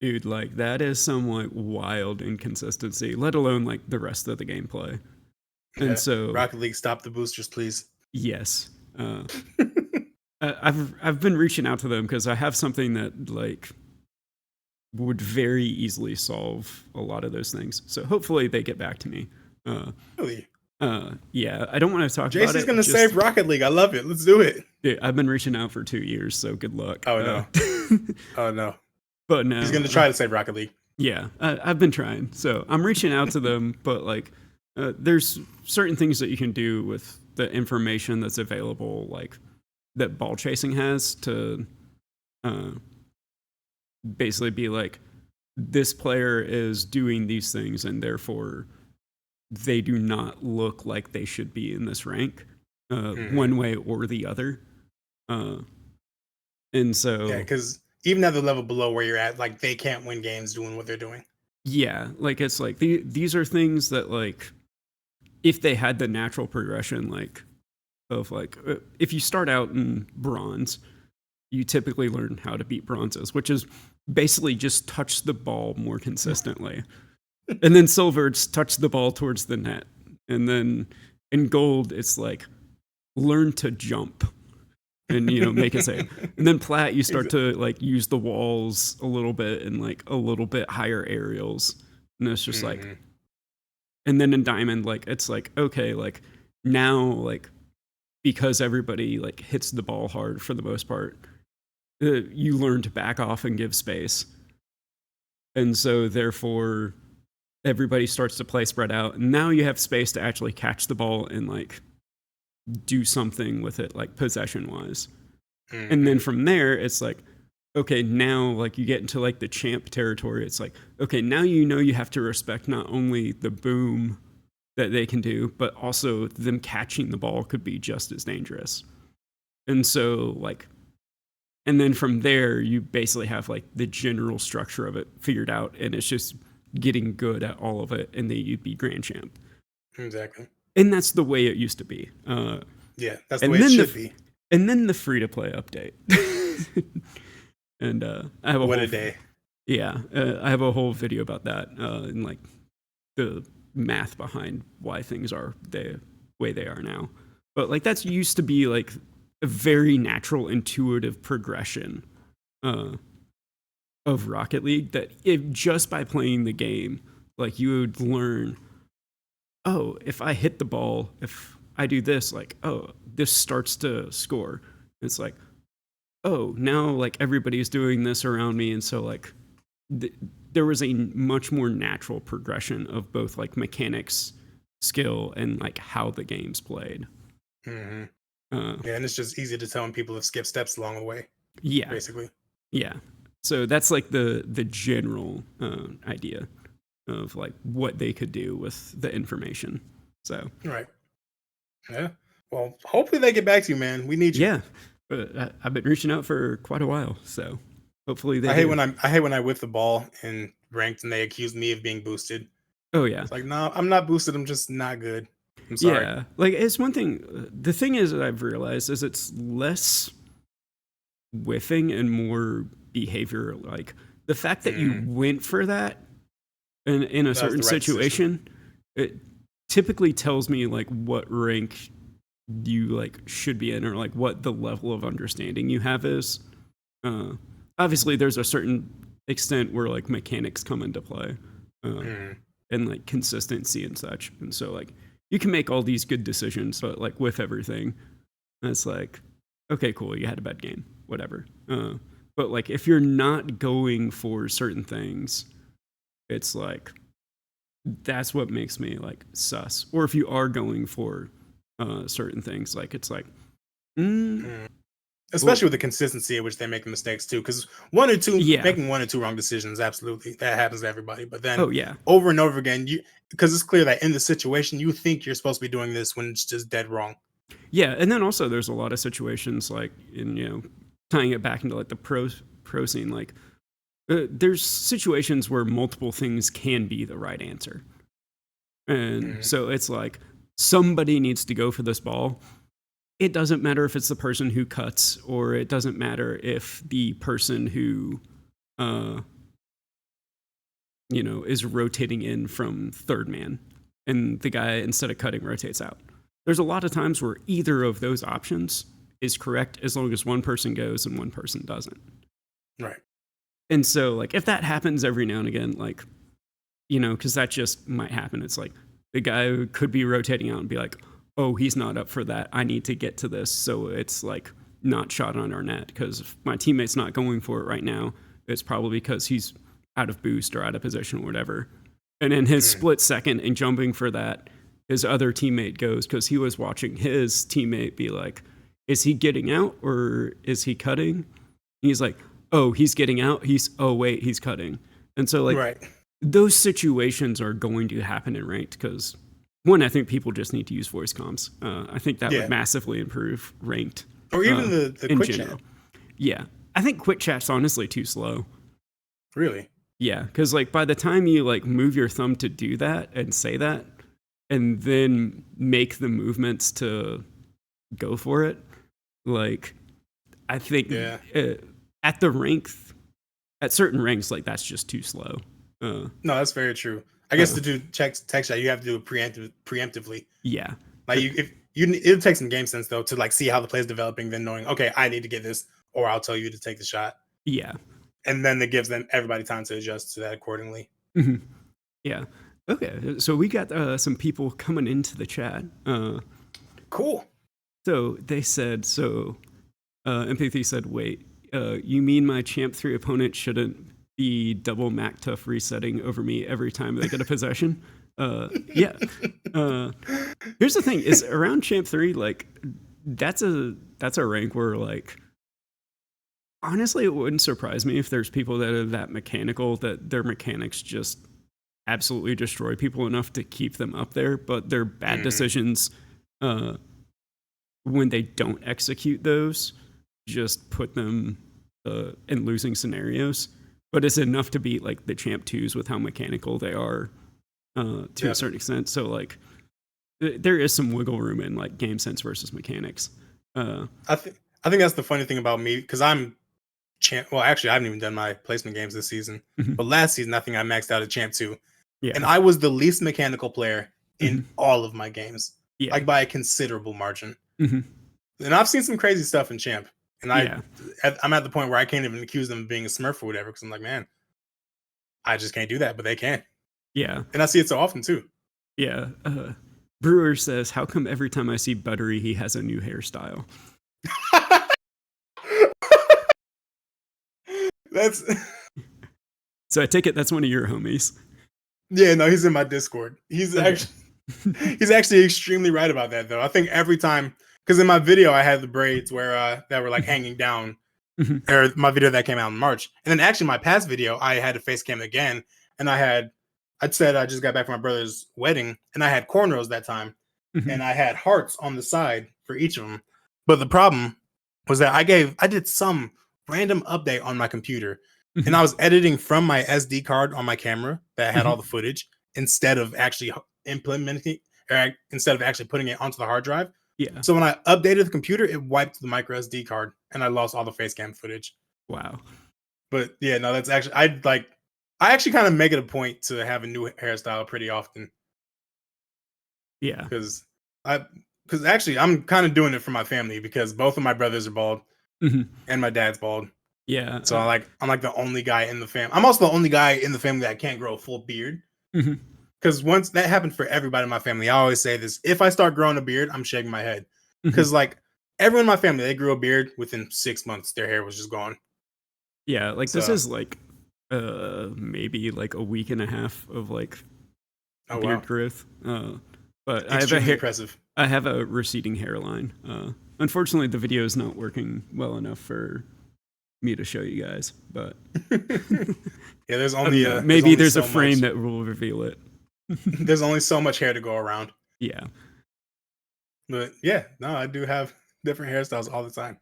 dude, like that is some like wild inconsistency, let alone like the rest of the gameplay. And so Rocket League, stop the boosters, please. yes, I've been reaching out to them because I have something that like would very easily solve a lot of those things. So hopefully they get back to me. Really? Yeah, I don't want to talk about it. JC's gonna save Rocket League. I love it. Let's do it. Dude, I've been reaching out for 2 years, so good luck. Oh no. Oh no. But no, he's gonna try to save Rocket League. Yeah, I've been trying. So I'm reaching out to them, but like, there's certain things that you can do with the information that's available, like that ball chasing has to basically be like, this player is doing these things, and therefore they do not look like they should be in this rank, one way or the other. And so yeah, because even at the level below where you're at, like they can't win games doing what they're doing. Yeah, like it's like these are things that like if they had the natural progression like of like if you start out in bronze, you typically learn how to beat bronzes, which is basically just touch the ball more consistently. And then silver, it's touch the ball towards the net. And then in gold, it's like learn to jump and make a save. And then plat, you start to like use the walls a little bit and like a little bit higher aerials. And it's just like, and then in diamond, like it's like, okay, like now like because everybody like hits the ball hard for the most part, you learn to back off and give space. And so therefore everybody starts to play spread out, and now you have space to actually catch the ball and like do something with it, like possession wise. And then from there it's like, okay, now like you get into like the champ territory. It's like, okay, now you have to respect not only the boom that they can do, but also them catching the ball could be just as dangerous. And so like, and then from there you basically have like the general structure of it figured out, and it's just getting good at all of it, and then you'd be grand champ. Exactly. And that's the way it used to be. Yeah, that's the way it should be. And then the free to play update. And I have a day. Yeah, I have a whole video about that and like the math behind why things are the way they are now. But like that's used to be like a very natural, intuitive progression of Rocket League that if just by playing the game, like you would learn, oh, if I hit the ball, if I do this, like, oh, this starts to score. It's like, oh, now like everybody's doing this around me. And so like there was a much more natural progression of both like mechanics, skill, and like how the game's played. Yeah, and it's just easy to tell when people have skipped steps along the way. Yeah. Basically. Yeah. So that's like the general idea of like what they could do with the information. So right. Yeah. Well, hopefully they get back to you, man. We need you. Yeah. But I've been reaching out for quite a while, so hopefully they. I hate when I whiff the ball in ranked and they accuse me of being boosted. Oh yeah. It's like, no, I'm not boosted. I'm just not good. I'm sorry. Yeah. Like it's one thing. The thing is that I've realized is it's less whiffing and more behavior. Like the fact that you went for that in a certain situation, it typically tells me like what rank you like should be in, or like what the level of understanding you have is. Uh, Obviously, there's a certain extent where like mechanics come into play, uh, Mm. and like consistency and such. And so like you can make all these good decisions, but like with everything, it's like, okay, cool, you had a bad game, whatever. But like if you're not going for certain things, it's like that's what makes me like sus. Or if you are going for certain things, like it's like, mm, Mm. well, Especially with the consistency at which they make the mistakes too, because one or two yeah, making one or two wrong decisions, absolutely, that happens to everybody. But then oh yeah, over and over again, you because it's clear that in the situation you think you're supposed to be doing this when it's just dead wrong. yeah. And then also there's a lot of situations like in tying it back into like the pro scene, like there's situations where multiple things can be the right answer. And Mm. so it's like somebody needs to go for this ball. It doesn't matter if it's the person who cuts, or it doesn't matter if the person who, uh, is rotating in from third man and the guy, instead of cutting, rotates out. There's a lot of times where either of those options is correct as long as one person goes and one person doesn't. Right. And so, like, if that happens every now and again, like, because that just might happen. It's like the guy could be rotating out and be like, oh, he's not up for that. I need to get to this. So it's like not shot on our net, because if my teammate's not going for it right now, it's probably because he's out of boost or out of position or whatever. And in his Mm. split second and jumping for that, his other teammate goes because he was watching his teammate be like, is he getting out or is he cutting? And he's like, oh, he's getting out. Oh, wait, he's cutting. And so, like, Right. those situations are going to happen in ranked because, one, I think people just need to use voice comms. I think that would Yeah. massively improve ranked Or even the in quick general. chat. Yeah. I think quick chat's honestly too slow. Really. Yeah, because like by the time you like move your thumb to do that and say that, and then make the movements to go for it, like I think Yeah. at the rank, at certain ranks, like that's just too slow. Uh, No, that's very true. I guess uh, to do text chat, you have to do it preemptively. yeah, Like uh, it'll take some game sense though to like see how the play is developing, then knowing okay, I need to get this, or I'll tell you to take the shot, yeah, and then it gives them everybody time to adjust to that accordingly. mhm, yeah. Okay, so we got some people coming into the chat. Cool. So they said, Empathy said, wait, you mean my Champ 3 opponent shouldn't be double Mac Tough resetting over me every time they get a possession? Yeah. Here's the thing: is around Champ 3, like that's a rank where like honestly, it wouldn't surprise me if there's people that are that mechanical that their mechanics just absolutely destroy people enough to keep them up there, but their bad Mhm. decisions, uh, when they don't execute those, just put them in losing scenarios. But it's enough to beat like the Champ 2s with how mechanical they are, to a certain Definitely. extent. So like there is some wiggle room in like game sense versus mechanics. I think that's the funny thing about me because I'm champ. Well, actually, I haven't even done my placement games this season, Mhm. but last season I think I maxed out at champ two, and Yeah. I was the least mechanical player in Mhm. all of my games, Yeah. like by a considerable margin. Mhm. And I've seen some crazy stuff in champ, and Yeah. I'm at the point where I can't even accuse them of being a smurf or whatever because I'm like, man, I just can't do that, but they can, Yeah. and I see it so often too. Yeah. Brewer says, "How come every time I see Buttery, he has a new hairstyle?" That's So I take it that's one of your homies. yeah, no, he's in my Discord. Okay. He's actually extremely right about that though. I think every time because in my video I had the braids where that were like hanging down, Mhm. or my video that came out in March. And then actually my past video I had a face cam again, and I'd said I just got back from my brother's wedding and I had cornrows that time, Mhm. and I had hearts on the side for each of them. But the problem was that I did some random update on my computer, and Mhm. I was editing from my SD card on my camera that had all Mhm. the footage instead of actually implementing instead of actually putting it onto the hard drive. Yeah. So when I updated the computer, it wiped the micro SD card and I lost all the face cam footage. Wow. But yeah, no, that's actually I actually kind of make it a point to have a new hairstyle pretty often Yeah. because I because actually I'm kind of doing it for my family because both of my brothers are bald Mhm. and my dad's bald. Yeah. So I'm like the only guy in the family. I'm also the only guy in the family that can't grow a full beard. Mhm. Because once that happened for everybody in my family, I always say this: if I start growing a beard, I'm shaking my head. Mhm. Because like everyone in my family, they grew a beard within 6 months, their hair was just gone. Yeah, like this So, is like maybe like a week and a half of like oh wow, beard growth. But extremely impressive. I have a receding hairline. Unfortunately the video is not working well enough for me to show you guys, but Yeah, I don't know. there's Maybe only there's a so frame much that will reveal it. there's only so much hair to go around. Yeah. But yeah, no, I do have different hairstyles all the time.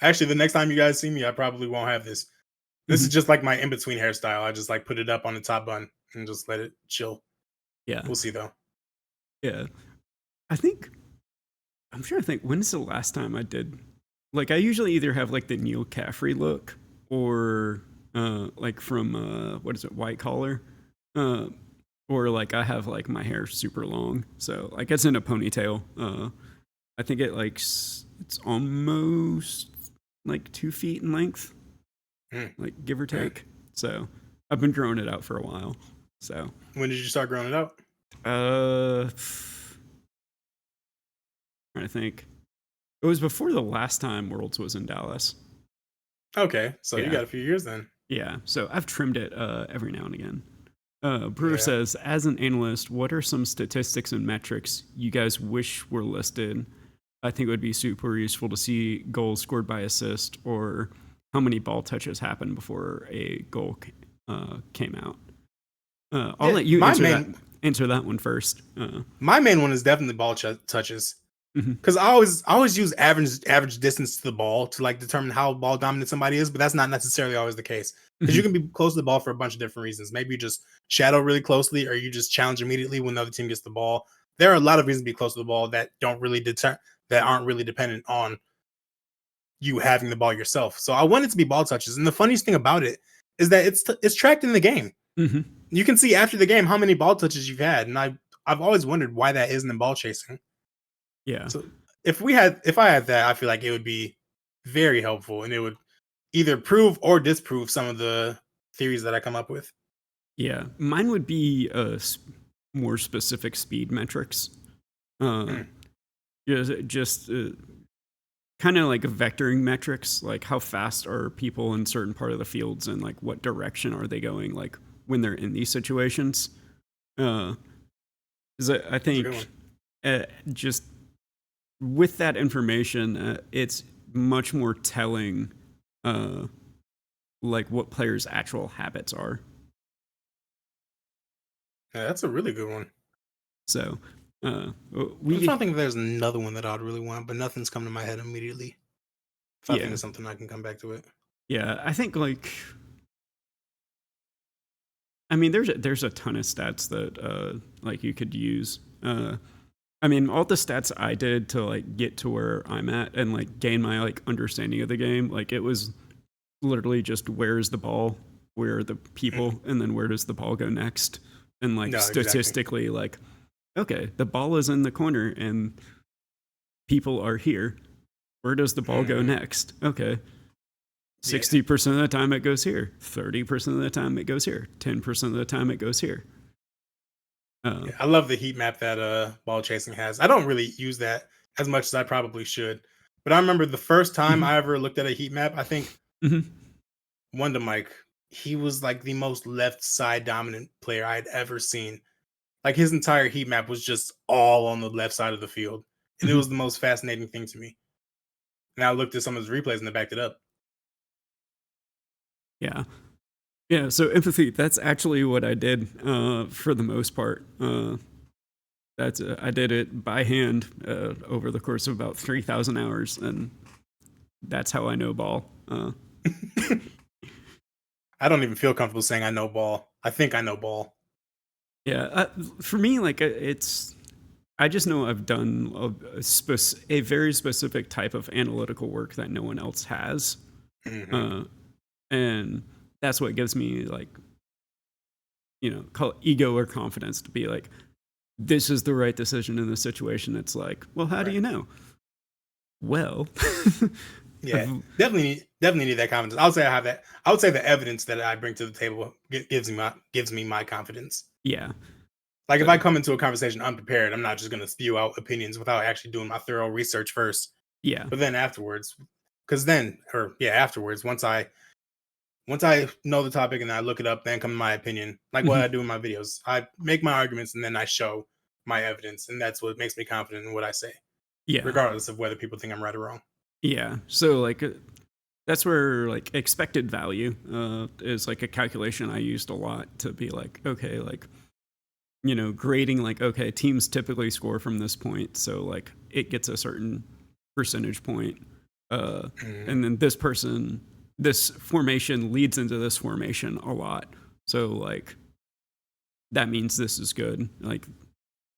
Actually, the next time you guys see me, I probably won't have this. This is Mhm. just like my in between hairstyle. I just like put it up on the top bun and just let it chill. Yeah. We'll see though. Yeah. I think I'm trying to think when's the last time I did like I usually either have like the Neil Caffrey look or like from what is it, White Collar? Uh or like I have like my hair super long. So like it's in a ponytail. I think it's almost like 2 feet in length, Mm, like give or man. take. So I've been growing it out for a while. So When did you start growing it out? uh I think it was before the last time Worlds was in Dallas. Okay, so you Yeah. got a few years then. Yeah. So I've trimmed it every now and again. Brewer Yeah. says, as an analyst, what are some statistics and metrics you guys wish were listed? I think it would be super useful to see goals scored by assist or how many ball touches happened before a goal came out. I'll Yeah, let you answer that one first. my main one is definitely ball touches. Mhm. Because I always use average distance to the ball to like determine how ball dominant somebody is, but that's not necessarily always the case. Because you Mhm. can be close to the ball for a bunch of different reasons. Maybe you just shadow really closely, or you just challenge immediately when the other team gets the ball. There are a lot of reasons to be close to the ball that don't really that aren't really dependent on you having the ball yourself. So I want it to be ball touches. And the funniest thing about it is that it's tracked in the game. Mhm. You can see after the game how many ball touches you've had, and I've always wondered why that isn't in ball chasing. Yeah. So if I had that, I feel like it would be very helpful, and it would either prove or disprove some of the theories that I come up with. Yeah. Mine would be more specific speed metrics. Uh, Mm, just kind of like vectoring metrics, like how fast are people in certain part of the fields and like what direction are they going, like when they're in these situations. Uh, 'Cause I that's a good one. think just with that information, it's much more telling, uh, like what players' actual habits are. Yeah, that's a really good one. So I'm trying to we, think if there's another one that I'd really want, but nothing's come to my head immediately. If I think yeah, of something, I can come back to it. yeah, I think like I mean, there's a ton of stats that like you could use. I mean, all the stats I did to like get to where I'm at and like gain my like understanding of the game, like it was literally just where's the ball, where are the Mm, people, and then where does the ball go next, and like no, exactly. statistically, like okay, the ball is in the corner and people are here. Where does the ball go Hmm. next? Okay, Yeah. 60% of the time it goes here, 30% of the time it goes here, 10% of the time it goes here. Uh, Yeah, I love the heat map that ball chasing has. I don't really use that as much as I probably should. But I remember the first time mhm, I ever looked at a heat map, I think mhm, Wonder Mike, he was like the most left side dominant player I had ever seen. Like his entire heat map was just all on the left side of the field. And it mhm. was the most fascinating thing to me. And I looked at some of his replays and they backed it up. Yeah. Yeah, so empathy, that's actually what I did for the most part. I did it by hand over the course of about 3,000 hours, and that's how I know ball. I don't even feel comfortable saying I know ball. I think I know ball. Yeah, for me, like it's, I just know I've done a very specific type of analytical work that no one else has, Hmm. uh, and that's what gives me like, call it ego or confidence to be like, this is the right decision in this situation. It's like, well, how do you know? Well, Yeah, definitely need that confidence. I would say I have that. I would say the evidence that I bring to the table gives me my confidence. yeah, Like if I come into a conversation unprepared, I'm not just going to spew out opinions without actually doing my thorough research first. yeah, But then afterwards, afterwards, once I know the topic and I look it up, then come my opinion. Like what I do in my videos, I make my arguments and then I show my evidence, and that's what makes me confident in what I say, yeah, regardless of whether people think I'm right or wrong. yeah. So like that's where like expected value is like a calculation I used a lot to be like, okay, like grading like, okay, teams typically score from this point, so like it gets a certain percentage point, and then this formation leads into this formation a lot, so like that means this is good, like,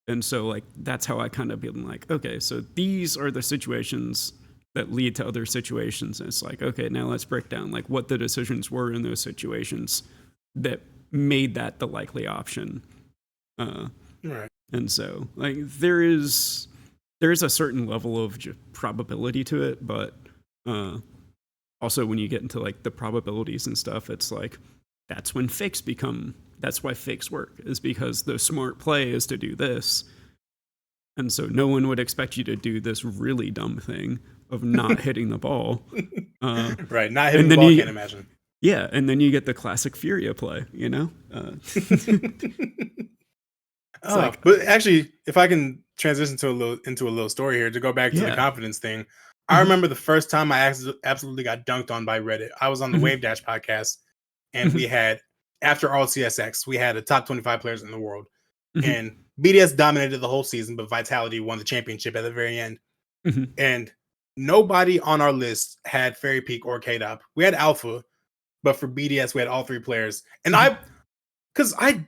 and so like that's how I kind of been like, okay, so these are the situations that lead to other situations, and it's like, okay, now let's break down like what the decisions were in those situations that made that the likely option. Right. And so like there is a certain level of probability to it, but also when you get into like the probabilities and stuff, it's like that's why fakes work, is because the smart play is to do this, and so no one would expect you to do this really dumb thing of not hitting the ball, right, not hitting the ball. Can't imagine. Yeah, and then you get the classic Furia play, Like, but actually, if I can transition into a little story here to go back to the confidence thing, I remember the first time I absolutely got dunked on by Reddit. I was on the Wave Dash podcast, and we had, after all CSX, we had a top 25 players in the world, and BDS dominated the whole season, but Vitality won the championship at the very end, and nobody on our list had Fairy Peak or K-Dop. We had Alpha, but for BDS, we had all three players, and because I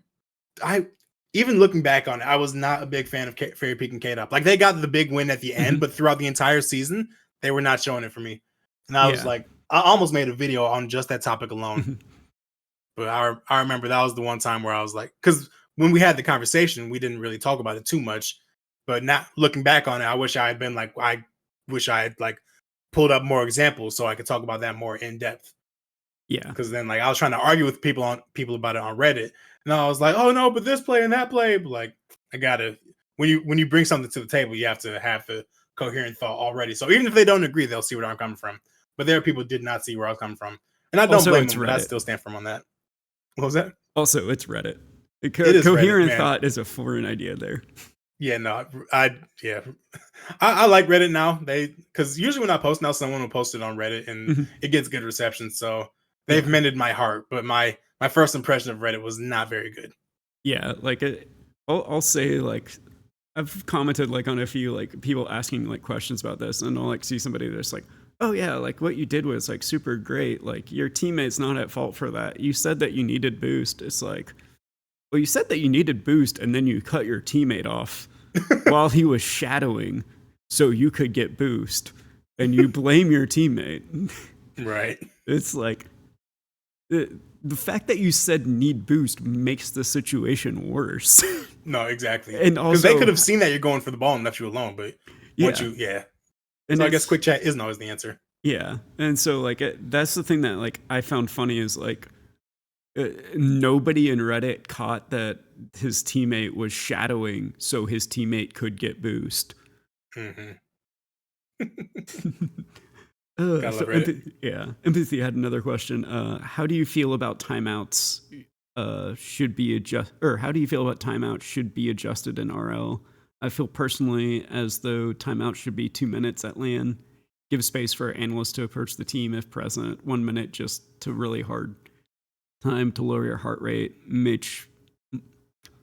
even looking back on it, I was not a big fan of Fairy Peak and K-Dop. Like they got the big win at the end, but throughout the entire season, they were not showing it for me. And I was like, I almost made a video on just that topic alone. But I remember that was the one time where I was like, because when we had the conversation, we didn't really talk about it too much. But now looking back on it, I wish I had been like, I wish I had like pulled up more examples so I could talk about that more in depth. Yeah. Because then like I was trying to argue with people about it on Reddit. And I was like, oh no, but this play and that play. But like I gotta, when you bring something to the table, you have to have the coherent thought already. So even if they don't agree, they'll see where I'm coming from. But there are people who did not see where I was coming from. And I don't blame them, but I still stand firm on that. What was that? Also, it's Reddit. Coherent Reddit, thought is a foreign idea there. Yeah, no, I like Reddit now. Because usually when I post now, someone will post it on Reddit and it gets good reception. So they've mended my heart, but my first impression of Reddit was not very good. Yeah, like I'll say like I've commented like on a few like people asking like questions about this, and I'll like see somebody that's like, oh yeah, like what you did was like super great. Like your teammate's not at fault for that. You said that you needed boost. It's like, well, you said that you needed boost, and then you cut your teammate off while he was shadowing, so you could get boost, and you blame your teammate. Right. It's like the fact that you said need boost makes the situation worse. No, exactly. And also, because they could have seen that you're going for the ball and left you alone, but once and so I guess quick chat isn't always the answer. Yeah, and so like that's the thing that like I found funny is like nobody in Reddit caught that his teammate was shadowing, so his teammate could get boost. Empathy had another question. How do you feel about timeouts? Should be how do you feel about timeouts should be adjusted in RL? I feel personally as though timeouts should be 2 minutes at LAN. Give space for analysts to approach the team if present. 1 minute just to really hard time to lower your heart rate.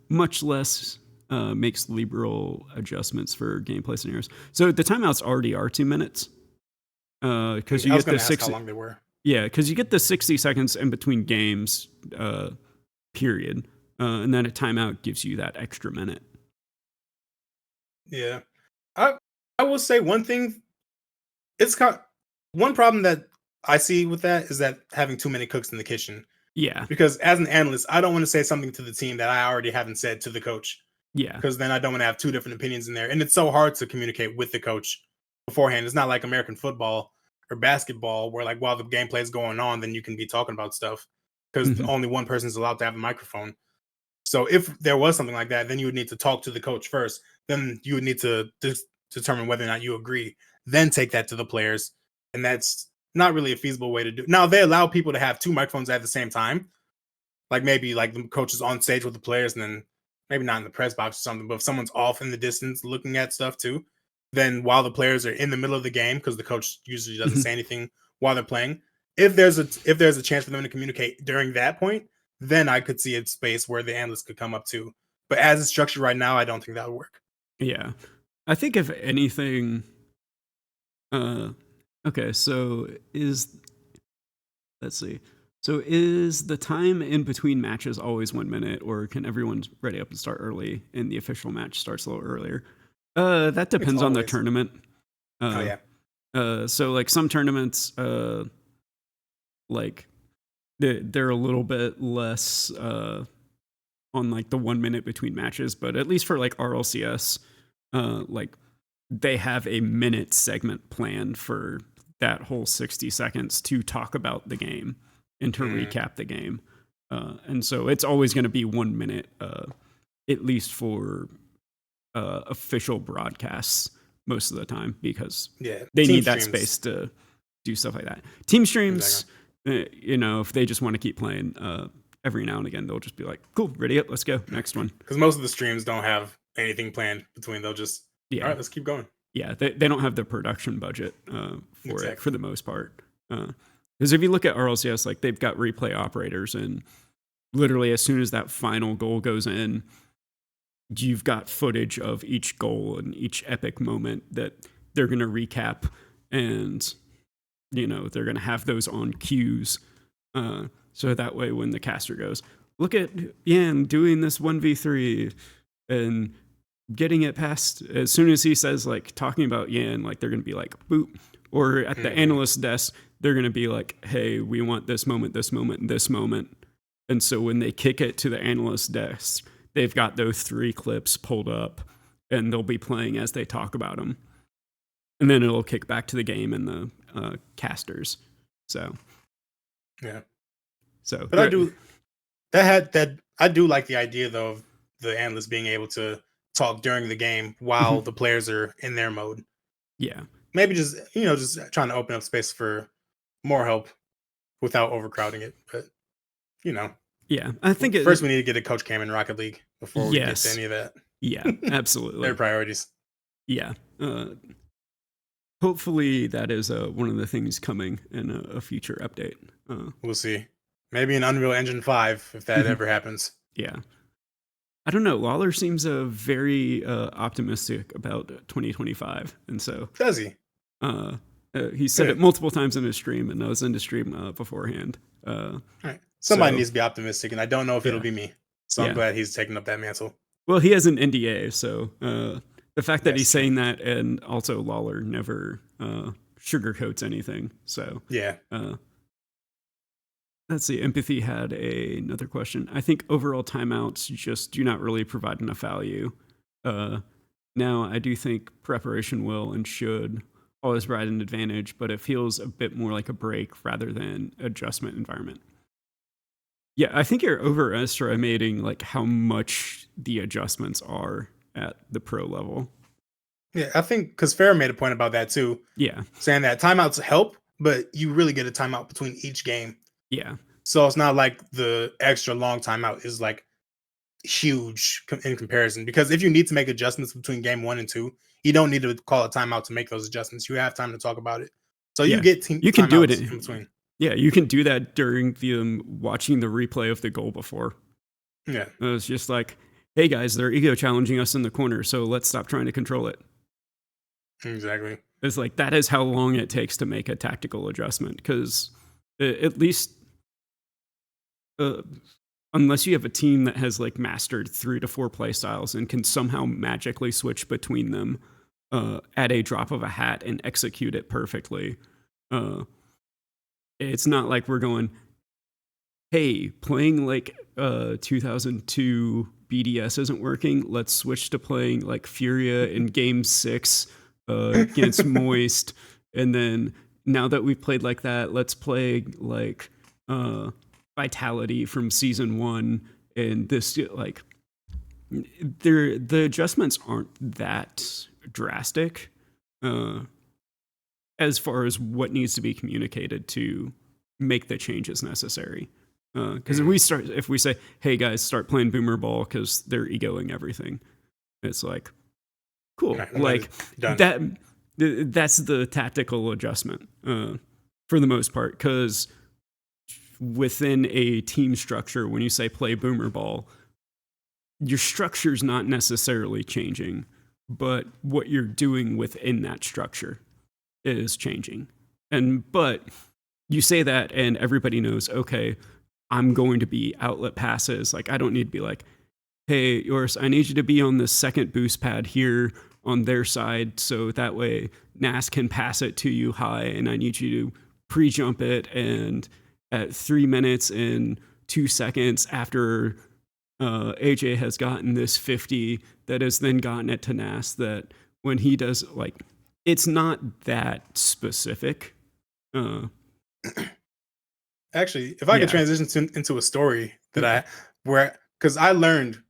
Much less makes liberal adjustments for gameplay scenarios. So the timeouts already are 2 minutes. Because you get the 60. How long they were? Yeah, because you get the 60 seconds in between games, period, and then a timeout gives you that extra minute. Yeah, I will say one thing. One problem that I see with that is that having too many cooks in the kitchen. Yeah, because as an analyst, I don't want to say something to the team that I already haven't said to the coach. Yeah. because then I don't want to have two different opinions in there. And it's so hard to communicate with the coach beforehand. It's not like American football or basketball where like while the gameplay is going on, then you can be talking about stuff because Mhm. only one person's allowed to have a microphone. So if there was something like that, then you would need to talk to the coach first. Then you would need to determine whether or not you agree. Then take that to the players, and that's not really a feasible way to do. Now they allow people to have two microphones at the same time, like maybe like the coach is on stage with the players, and then maybe not in the press box or something. But if someone's off in the distance looking at stuff too, then while the players are in the middle of the game, because the coach usually doesn't Mhm. say anything while they're playing, if there's a chance for them to communicate during that point, then I could see a space where the analysts could come up too. But as it's structured right now, I don't think that would work. Yeah. I think if anything, uh, okay, so let's see. So is the time in between matches always 1 minute, or can everyone ready up and start early and the official match starts a little earlier? That It's depends on the always. tournament. Oh Uh, yeah. so like some tournaments, like they're a little bit less on like the 1 minute between matches, but at least for like RLCS, like they have a minute segment planned for that whole 60 seconds to talk about the game and to Mm, recap the game. And so it's always going to be 1 minute, at least for official broadcasts most of the time, because yeah. they Team need that streams. space to do stuff like that. Team Exactly. streams, if they just want to keep playing, every now and again, they'll just be like, cool, ready up, let's go, next one. Because most of the streams don't have anything planned between. They'll just, all Yeah. right, let's keep going. Yeah, they don't have the production budget for it for Exactly. the most part. Because if you look at RLCS, like they've got replay operators, and literally as soon as that final goal goes in, you've got footage of each goal and each epic moment that they're going to recap, and they're going to have those on cues. So that way, when the caster goes, look at Yan doing this 1v3 and getting it past, as soon as he says like talking about Yan, like they're gonna be like boop, or at the Hmm. analyst desk they're gonna be like, hey, we want this moment, this moment, and this moment. And so when they kick it to the analyst desk, they've got those three clips pulled up, and they'll be playing as they talk about them, and then it'll kick back to the game and the casters. So Yeah. so But I do that I do like the idea though of the analysts being able to talk during the game while the players are in their mode. yeah, Maybe just trying to open up space for more help without overcrowding it. But you know, yeah, I think first we need to get a coach cam in Rocket League before we get to yes, any of that. yeah, Their absolutely, priorities. yeah. Hopefully that is one of the things coming in a future update. We'll see. Maybe an Unreal Engine 5 if that ever happens. Yeah, I don't know. Lawler seems very optimistic about 2025, and so Does he? uh, he said it Good. multiple times in his stream, and I was in the stream beforehand. All right. Somebody So needs to be optimistic, and I don't know if it'll yeah, be me. So I'm yeah. glad he's taking up that mantle. Well, he has an NDA, so the fact that he's That's true. saying that, and also Lawler never sugarcoats anything. So Yeah. uh, let's see. Empathy had another question. I think overall timeouts just do not really provide enough value. Uh, now, I do think preparation will and should always provide an advantage, but it feels a bit more like a break rather than adjustment environment. Yeah, I think you're overestimating like how much the adjustments are at the pro level. Yeah, I think because Farrah made a point about that too, Yeah, saying that timeouts help, but you really get a timeout between each game. yeah, So it's not like the extra long timeout is like huge in comparison. Because if you need to make adjustments between game one and two, you don't need to call a timeout to make those adjustments. You have time to talk about it. So you yeah. get You can do it. timeouts in between. Yeah, you can do that during the watching the replay of the goal before. Yeah, It's just like, hey guys, they're ego challenging us in the corner, so let's stop trying to control it. exactly. It's like that is how long it takes to make a tactical adjustment, because at least uh, unless you have a team that has like mastered 3 to 4 play styles and can somehow magically switch between them at a drop of a hat and execute it perfectly, uh, it's not like we're going, hey, playing like 2002 BDS isn't working. Let's switch to playing like Furia in Game 6 against Moist. And then now that we've played like that, let's play like Vitality from Season 1. And this, like, the adjustments aren't that drastic as far as what needs to be communicated to make the changes necessary. Because if we say, "Hey guys, start playing Boomer Ball," because they're egoing everything, it's like, cool, like that. That's the tactical adjustment for the most part. Because within a team structure, when you say play Boomer Ball, your structure's not necessarily changing, but what you're doing within that structure is changing. But you say that, and everybody knows, okay, I'm going to be outlet passes. Like, I don't need to be like, hey, Yoris, I need you to be on the second boost pad here on their side, so that way Nas can pass it to you high, and I need you to pre-jump it, and at 3 minutes and 2 seconds after AJ has gotten this 50 that has then gotten it to Nas, that when he does, like, it's not that specific. Actually, if I could transition into a story that because I learned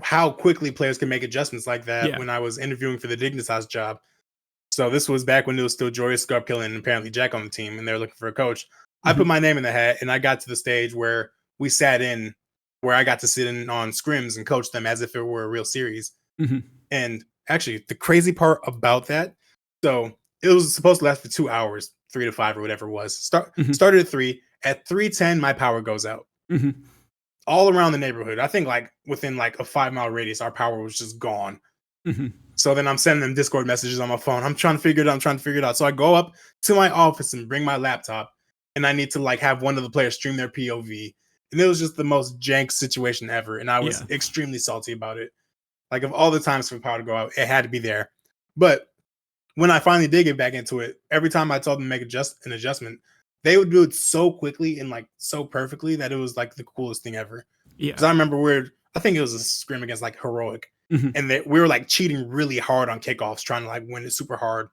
how quickly players can make adjustments like that when I was interviewing for the Dignitas job. So this was back when it was still Joyous, Scarpkiller, and apparently Jack on the team, and they were looking for a coach. I put my name in the hat, and I got to the stage where we sat in, where I got to sit in on scrims and coach them as if it were a real series. And actually, the crazy part about that, so it was supposed to last for 2 hours, 3 to 5 or whatever it was. Started at 3. At 3:10, my power goes out. All around the neighborhood. I think like within like a 5-mile radius, our power was just gone. So then I'm sending them Discord messages on my phone. I'm trying to figure it out. So I go up to my office and bring my laptop, and I need to like have one of the players stream their POV. And it was just the most jank situation ever. And I was extremely salty about it. Like, of all the times for power to go out, it had to be there. But when I finally did get back into it, every time I told them to make an adjustment, they would do it so quickly and like so perfectly that it was like the coolest thing ever. Because I remember I think it was a scrim against like Heroic, and we were like cheating really hard on kickoffs, trying to like win it super hard.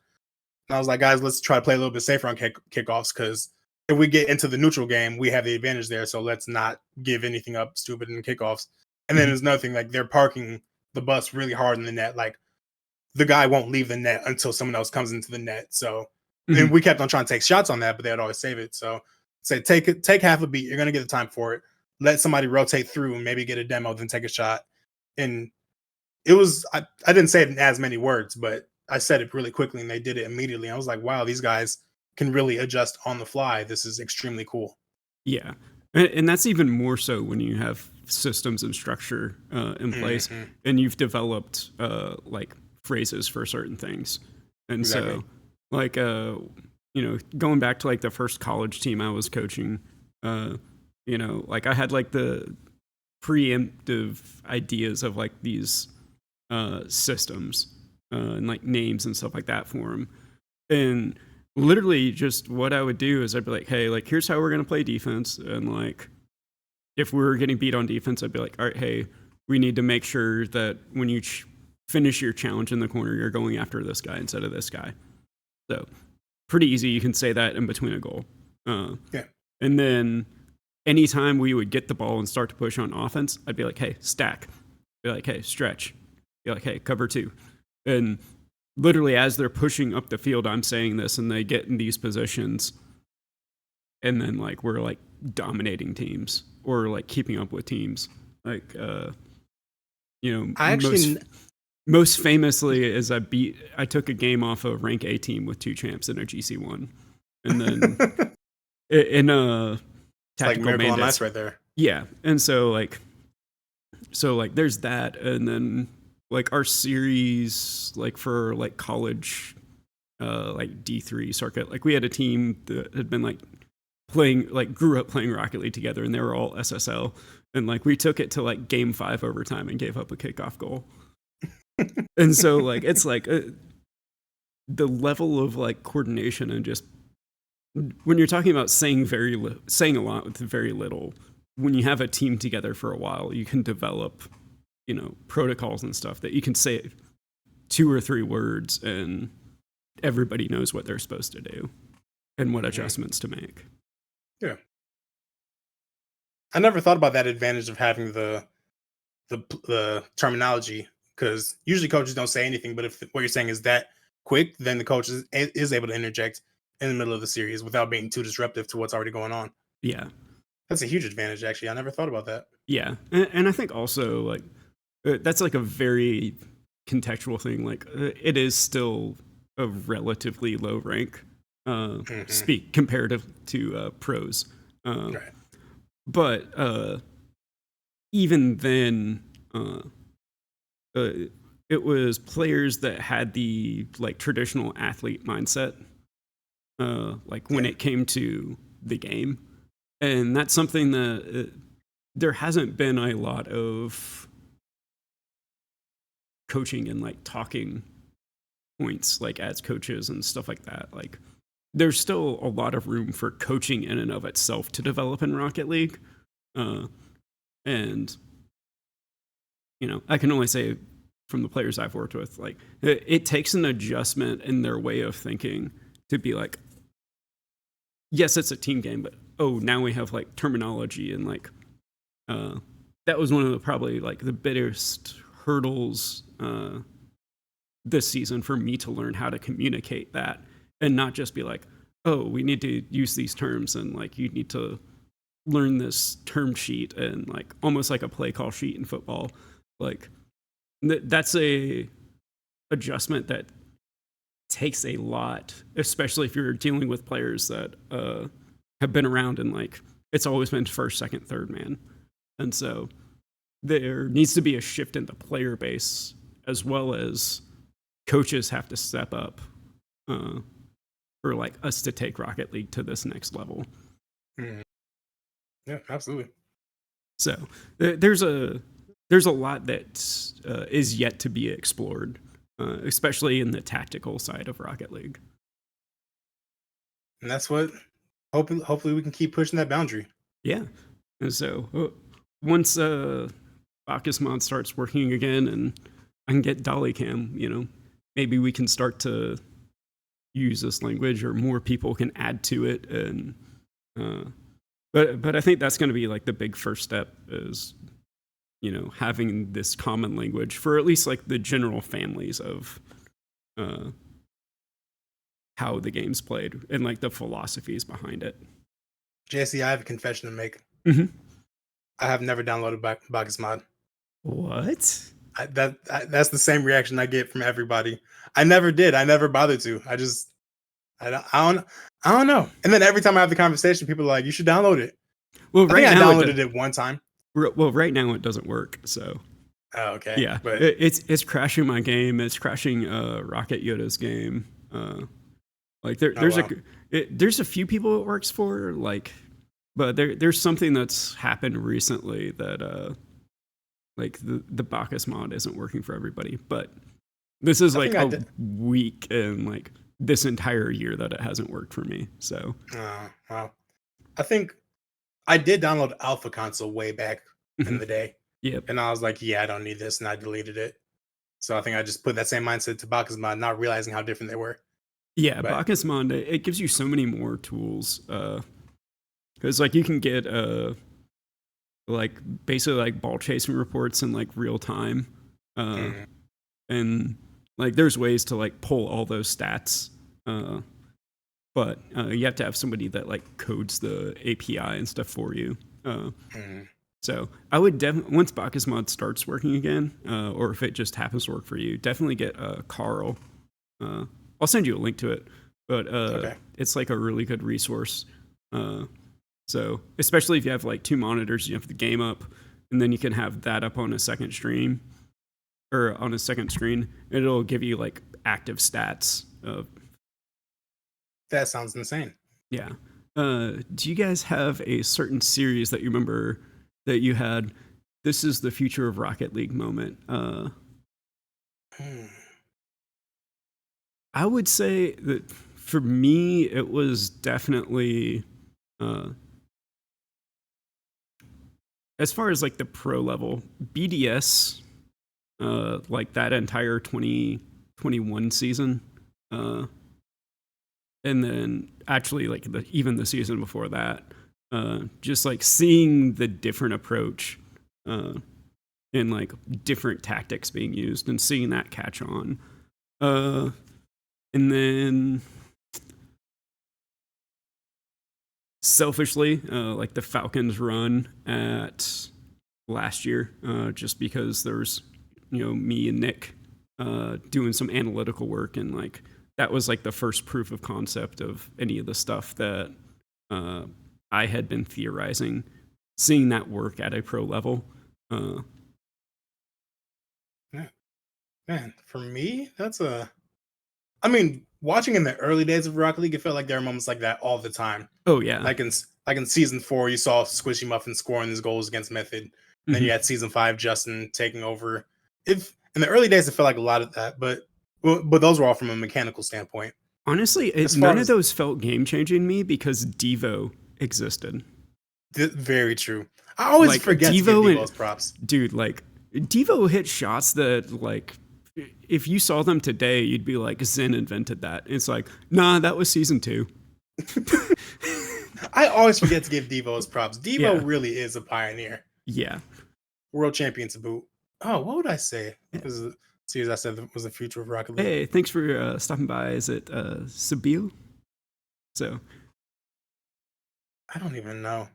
And I was like, guys, let's try to play a little bit safer on kickoffs, because if we get into the neutral game, we have the advantage there. So let's not give anything up stupid in kickoffs. And then there's another thing, like they're parking the bus really hard in the net. Like, the guy won't leave the net until someone else comes into the net. So and we kept on trying to take shots on that, but they'd always save it. So say take half a beat. You're gonna get the time for it. Let somebody rotate through and maybe get a demo, then take a shot. And it was I didn't say it in as many words, but I said it really quickly, and they did it immediately. I was like, wow, these guys can really adjust on the fly. This is extremely cool. Yeah, and that's even more so when you have systems and structure in place, and you've developed like phrases for certain things. And so, like, going back to like the first college team I was coaching, like I had like the preemptive ideas of like these systems and like names and stuff like that for them. And literally just what I would do is I'd be like, hey, like, here's how we're going to play defense. And like, if we were getting beat on defense, I'd be like, all right, hey, we need to make sure that when you finish your challenge in the corner, you're going after this guy instead of this guy. So pretty easy. You can say that in between a goal. And then anytime we would get the ball and start to push on offense, I'd be like, hey, stack. Be like, hey, stretch. Be like, hey, cover 2. And literally as they're pushing up the field, I'm saying this, and they get in these positions. And then like we're like dominating teams or like keeping up with teams. Like, most famously is I took a game off a rank A team with 2 champs in a GC1. And then in a tactical like Miracle on Bandits. Ice right there. Yeah. And so there's that. And then like our series, like for like college, like D3 circuit, like we had a team that had been like grew up playing Rocket League together, and they were all SSL. And like we took it to like game 5 overtime and gave up a kickoff goal. And so like it's like the level of like coordination, and just when you're talking about saying a lot with very little, when you have a team together for a while, you can develop protocols and stuff that you can say 2 or 3 words and everybody knows what they're supposed to do and what adjustments to make. Yeah. I never thought about that advantage of having the terminology, because usually coaches don't say anything, but if what you're saying is that quick, then the coach is able to interject in the middle of the series without being too disruptive to what's already going on. Yeah. That's a huge advantage, actually. I never thought about that. Yeah. And I think also, like, that's like a very contextual thing. Like, it is still a relatively low rank speak comparative to pros. Right. But even then, it was players that had the like traditional athlete mindset, like when it came to the game, and that's something that there hasn't been a lot of coaching and like talking points like as coaches and stuff like that. Like there's still a lot of room for coaching in and of itself to develop in Rocket League, and I can only say from the players I've worked with, like it takes an adjustment in their way of thinking to be like, yes, it's a team game, but now we have like terminology and like that was one of the probably like the biggest hurdles this season for me to learn how to communicate that and not just be like, oh, we need to use these terms and like you need to learn this term sheet and like almost like a play call sheet in football. Like that's a adjustment that takes a lot, especially if you're dealing with players that have been around and like it's always been first, second, third man. And so there needs to be a shift in the player base as well as coaches have to step up for like us to take Rocket League to this next level. Yeah, absolutely. So there's a lot that is yet to be explored, especially in the tactical side of Rocket League. And that's what hopefully we can keep pushing that boundary. Yeah. And so once Bacchus Mod starts working again and I can get Dolly Cam, maybe we can start to use this language or more people can add to it. And but I think that's going to be like the big first step is, having this common language for at least like the general families of how the game's played and like the philosophies behind it. JC, I have a confession to make. Mm-hmm. I have never downloaded Bacchus Mod. What? That's the same reaction I get from everybody. I never did. I never bothered to. I don't know. And then every time I have the conversation, people are like, "You should download it." Well, right now I downloaded it one time. Well, right now it doesn't work. So. Oh, okay. Yeah, but it's crashing my game. It's crashing Rocket Yoda's game. Like there's a few people it works for. Like, but there's something that's happened recently that like the Bacchus mod isn't working for everybody. But this is like a week and like this entire year that it hasn't worked for me. So. Wow. I think I did download Alpha Console way back in the day. Yep. And I was like, yeah, I don't need this, and I deleted it. So I think I just put that same mindset to Bacchus Mod, not realizing how different they were. Yeah, Bacchus Mod, it gives you so many more tools. Because like you can get like basically like ball chasing reports in like real time. And like there's ways to like pull all those stats. But you have to have somebody that like codes the API and stuff for you. So I would definitely, once Bacchus Mod starts working again, or if it just happens to work for you, definitely get Carl. I'll send you a link to it, but it's like a really good resource. So especially if you have like 2 monitors, you have the game up, and then you can have that up on a second stream, or on a second screen, and it'll give you like active stats. That sounds insane. Yeah. Do you guys have a certain series that you remember that you had, this is the future of Rocket League moment? I would say that for me, it was definitely, as far as like the pro level, BDS like that entire 2021 season. And then actually like even the season before that, just like seeing the different approach and like different tactics being used and seeing that catch on. And then selfishly, like the Falcons run at last year, just because there's, me and Nick doing some analytical work, and like that was like the first proof of concept of any of the stuff that I had been theorizing, seeing that work at a pro level. Yeah. Man, for me, I mean, watching in the early days of Rocket League, it felt like there were moments like that all the time. Oh yeah. Like in season 4, you saw Squishy Muffin scoring his goals against Method. And then you had season 5, Justin taking over. If in the early days, it felt like a lot of that, but those were all from a mechanical standpoint. Honestly, none of those felt game changing to me because Devo existed. Very true. I always like, forget to give Devo's props. Dude, like Devo hit shots that like if you saw them today, you'd be like, Zen invented that. It's like, nah, that was season 2. I always forget to give Devo his props. Devo really is a pioneer. Yeah. World champion to boot. Oh, what would I say? Because the series I said was the future of Rocket League. Hey, thanks for stopping by. Is it Sabil? So. I don't even know.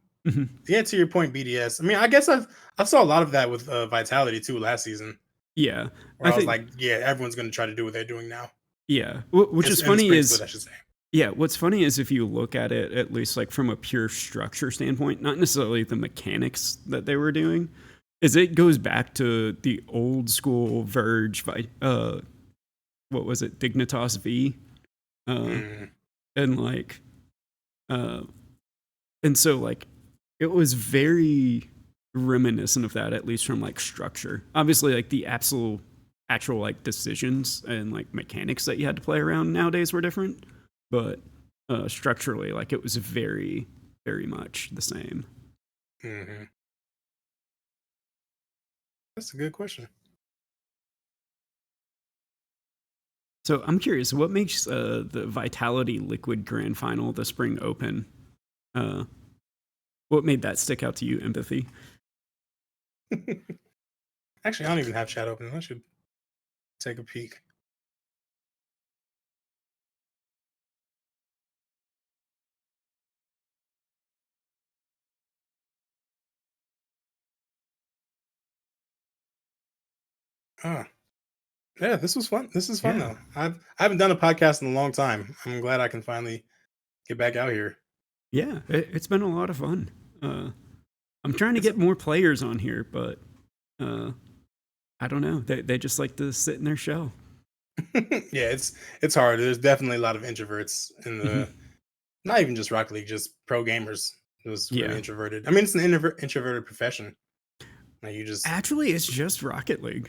Yeah, to your point, BDS. I mean, I guess I saw a lot of that with Vitality too last season. Yeah. Where I was like, yeah, everyone's going to try to do what they're doing now. Yeah. Which is funny is, I should say. Yeah, what's funny is if you look at it, at least like from a pure structure standpoint, not necessarily the mechanics that they were doing, is it goes back to the old school Verge, what was it, Dignitas V? And like, and so like, it was very reminiscent of that, at least from like structure. Obviously, like the actual like decisions and like mechanics that you had to play around nowadays were different, but structurally, like it was very, very much the same. That's a good question. So I'm curious, what makes the Vitality Liquid Grand Final, the Spring Open, what made that stick out to you, Empathy? Actually, I don't even have chat open. I should take a peek. Yeah, this was fun. This is fun though. I haven't done a podcast in a long time. I'm glad I can finally get back out here. Yeah, it's been a lot of fun. I'm trying to get more players on here, but I don't know. They just like to sit in their shell. Yeah, it's hard. There's definitely a lot of introverts in the not even just Rocket League, just pro gamers. Just really introverted. I mean, it's an introverted profession. Like you just actually, it's just Rocket League.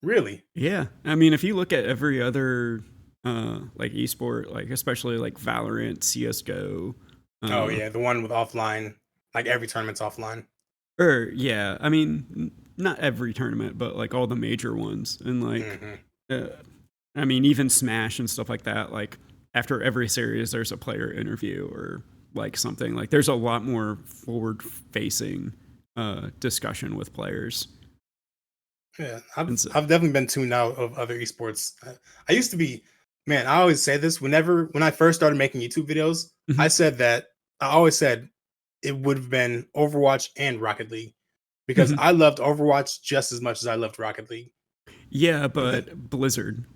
Really? Yeah. I mean, if you look at every other like esport, like especially like Valorant, CS:GO. Oh yeah, the one with offline, like every tournament's offline. Yeah, I mean, not every tournament, but like all the major ones, and like, I mean, even Smash and stuff like that. Like after every series, there's a player interview or like something. Like there's a lot more forward-facing discussion with players. Yeah, I've definitely been tuned out of other esports. I used to be, man. I always say this when I first started making YouTube videos. I always said it would have been Overwatch and Rocket League because I loved Overwatch just as much as I loved Rocket League. Yeah, but Blizzard.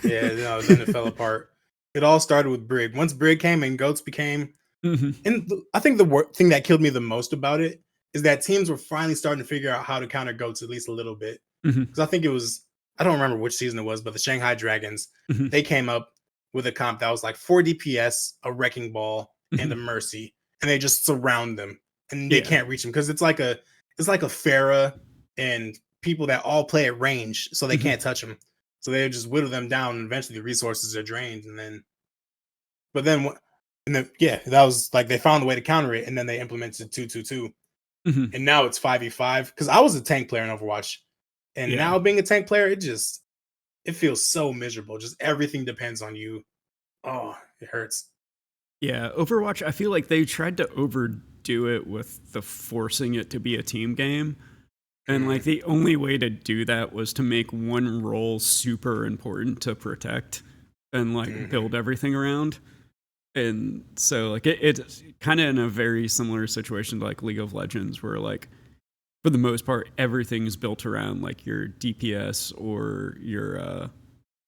Yeah, no, then it fell apart. It all started with Brig. Once Brig came and Goats became, and I think the thing that killed me the most about it is that teams were finally starting to figure out how to counter Goats at least a little bit. Because I think it was, I don't remember which season it was, but the Shanghai Dragons, they came up with a comp that was like 4 DPS, a Wrecking Ball, and a Mercy, and they just surround them, and they can't reach them because it's like a Pharah and people that all play at range, so they can't touch them. So they just whittle them down, and eventually the resources are drained, that was like they found a way to counter it, and then they implemented 2-2-2, and now it's 5v5. Because I was a tank player in Overwatch. And Yeah. now being a tank player, it feels so miserable. Just everything depends on you. Oh, it hurts. Yeah, Overwatch, I feel like they tried to overdo it with the forcing it to be a team game. And like Mhm, the only way to do that was to make one role super important to protect and like mhm. build everything around. And so like it's kind of in a very similar situation to like League of Legends where like for the most part everything's built around like your DPS or your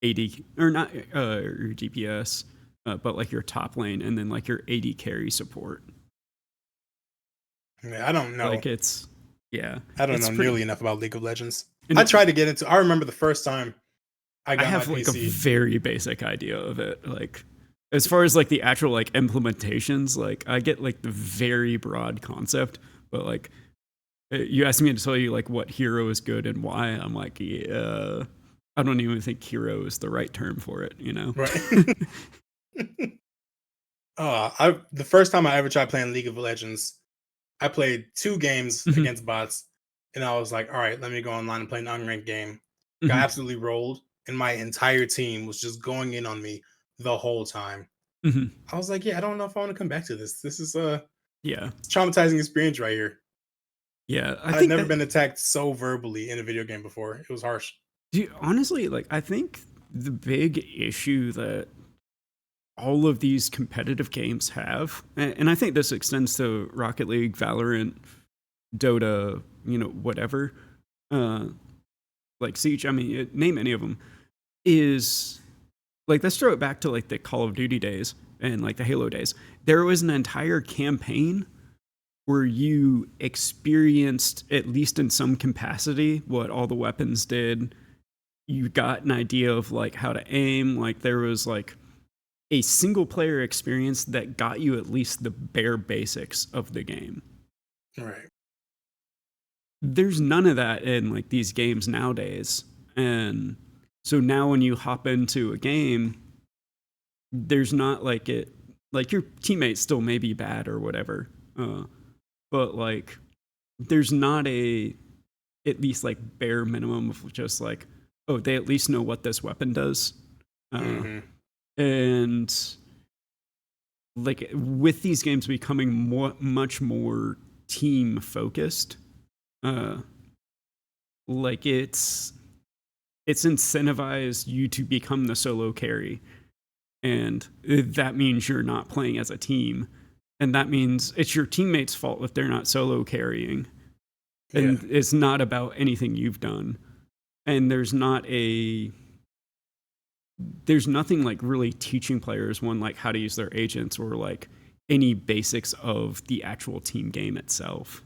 AD or not your DPS but like your top lane and then like your AD carry support. Yeah, I don't know. Like it's yeah, I don't it's know pretty nearly enough about League of Legends. and I tried to get into. I remember the first time I I got my have like a PC. very basic idea of it. Like as far as like the actual like implementations, like I get like the very broad concept, but like you asked me to tell you like what hero is good and why. I'm like, yeah, I don't even think hero is the right term for it. You know? Right. I the first time I ever tried playing League of Legends, I played 2 games Mhm, against bots, and I was like, all right, let me go online and play an unranked game. Got mhm, absolutely rolled, and my entire team was just going in on me the whole time. mhm. I was like, yeah, I don't know if I want to come back to this. This is a Yeah, traumatizing experience right here. yeah. I I'd think never that been attacked so verbally in a video game before. It was harsh. honestly, like I think the big issue that all of these competitive games have, and I think this extends to Rocket League, Valorant, Dota, you know, whatever, uh, like Siege. I mean, name any of them. Is like let's throw it back to like the Call of Duty days and like the Halo days. There was an entire campaign where you experienced, at least in some capacity, what all the weapons did. You got an idea of like how to aim. Like there was like a single player experience that got you at least the bare basics of the game. Right. There's none of that in like these games nowadays. And so now when you hop into a game, there's not like it like your teammates still may be bad or whatever. But like there's not a at least like bare minimum of just like, oh, they at least know what this weapon does. Uh, Hmm. and like with these games becoming much more team focused, uh, like it's incentivized you to become the solo carry, and that means you're not playing as a team, and that means it's your teammates' fault if they're not solo carrying, Yeah. and it's not about anything you've done, and there's nothing like really teaching players one like how to use their agents or like any basics of the actual team game itself.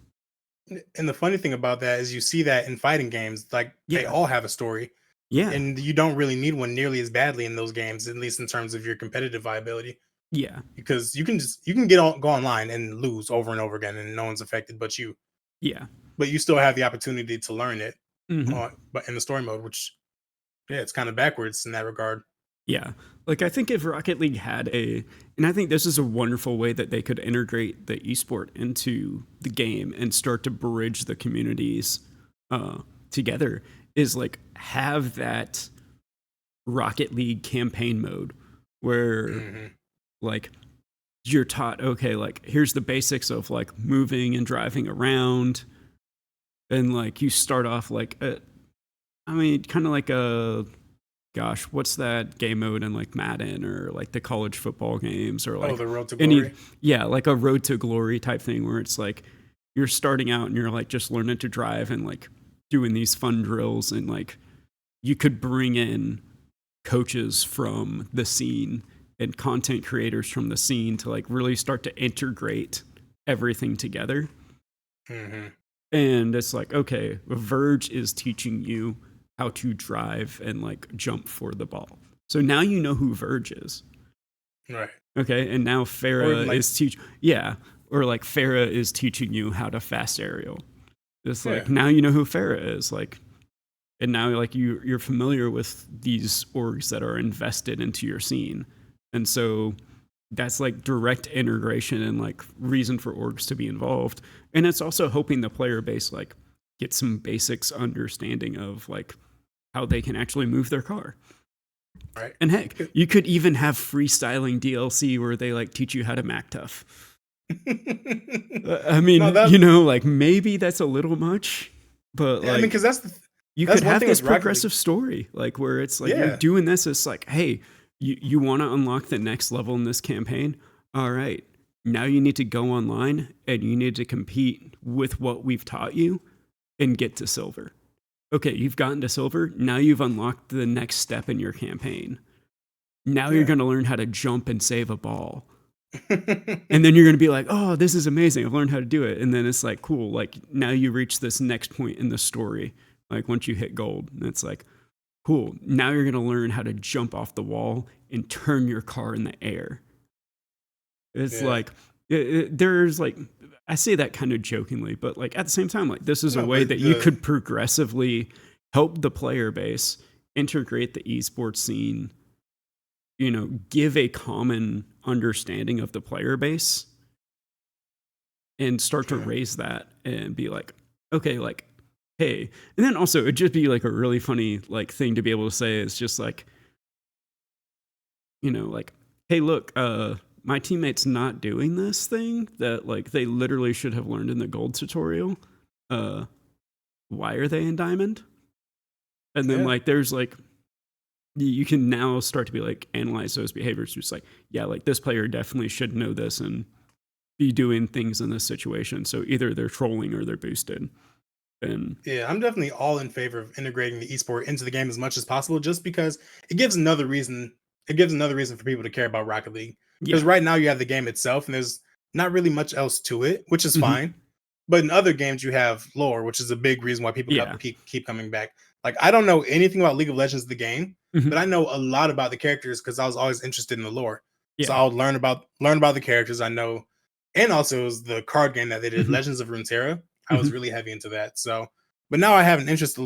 And the funny thing about that is you see that in fighting games, like they Yeah, all have a story, yeah, and you don't really need one nearly as badly in those games, at least in terms of your competitive viability. yeah, Because you can go online and lose over and over again, and no one's affected but you. yeah. But you still have the opportunity to learn it, Hmm. but in the story mode, which yeah, it's kind of backwards in that regard. Yeah. Like I think if Rocket League had and I think this is a wonderful way that they could integrate the esport into the game and start to bridge the communities uh, together, is like have that Rocket League campaign mode where Hmm. like you're taught, okay, like here's the basics of like moving and driving around, and like you start off like I mean, kind of like a gosh, what's that game mode in like Madden or like the college football games or Oh, like the road to any, glory. yeah, like a road to glory type thing where it's like you're starting out and you're like just learning to drive and like doing these fun drills, and like you could bring in coaches from the scene and content creators from the scene to like really start to integrate everything together. Hmm. And it's like, okay, Verge is teaching you how to drive and like jump for the ball. So now you know who Verge is. Right. Okay. And now Or even Farah like is yeah. Or like Farah is teaching you how to fast aerial. It's yeah. like now you know who Farah is. Like, and now like you're familiar with these orgs that are invested into your scene. And so that's like direct integration and like reason for orgs to be involved. And it's also hoping the player base like get some basics understanding of like how they can actually move their car. Right. And heck, you could even have freestyling DLC where they like teach you how to Mac tough. I No, mean, that like maybe that's a little much, but I mean, like because you that's could one have thing this with Rocket League. progressive story, like where it's like you're Yeah, doing this. It's like, hey, you want to unlock the next level in this campaign. All right, now you need to go online and you need to compete with what we've taught you and get to silver. Okay, you've gotten to silver. Now you've unlocked the next step in your campaign. Now you're yeah. going to learn how to jump and save a ball. And then you're going to be like, oh, this is amazing. I've learned how to do it. And then it's like, cool. Like now you reach this next point in the story. Like once you hit gold, and it's like, cool. Now you're going to learn how to jump off the wall and turn your car in the air. It's Yeah. like, there's like, I say that kind of jokingly, but like at the same time, like this is a No, way but that you could progressively help the player base integrate the esports scene, you know, give a common understanding of the player base and start to yeah. raise that and be like, okay, like, hey. And then also it'd just be like a really funny like thing to be able to say is just like, you know, like, hey, look, my teammate's not doing this thing that like they literally should have learned in the gold tutorial. Uh, why are they in diamond? And then Yeah. like there's like you can now start to be like analyze those behaviors. Just like, yeah, like this player definitely should know this and be doing things in this situation. So either they're trolling or they're boosted. And Yeah, I'm definitely all in favor of integrating the esport into the game as much as possible, just because it gives another reason. It gives another reason for people to care about Rocket League. Because yeah, right now you have the game itself, and there's not really much else to it, which is hmm, fine. But in other games, you have lore, which is a big reason why people yeah, keep coming back. Like I don't know anything about League of Legends, the game, hmm, but I know a lot about the characters because I was always interested in the lore. So yeah, I'll learn about the characters I know, and also it was the card game that they did, hmm, Legends of Runeterra. I hmm, was really heavy into that. So but now I have an interest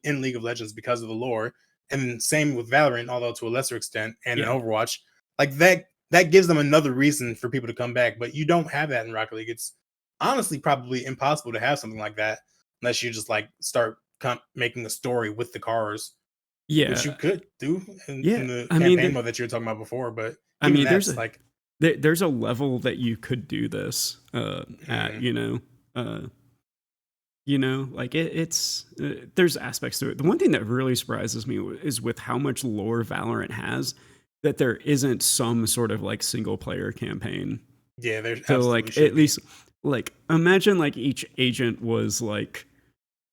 in League of Legends because of the lore, and same with Valorant, although to a lesser extent, and in yeah, Overwatch. Like that gives them another reason for people to come back. But you don't have that in Rocket League. It's honestly probably impossible to have something like that unless you just like start making a story with the cars, which you yeah, could do yeah. in the I mean, campaign mode that you were talking about before. But I even mean, that's like, there's a level that you could do this at, mm, uh, like it's there's aspects to it. The one thing that really surprises me is with how much lore Valorant has that there isn't some sort of like single player campaign. yeah, there So absolutely like should at be. least like imagine like each agent was like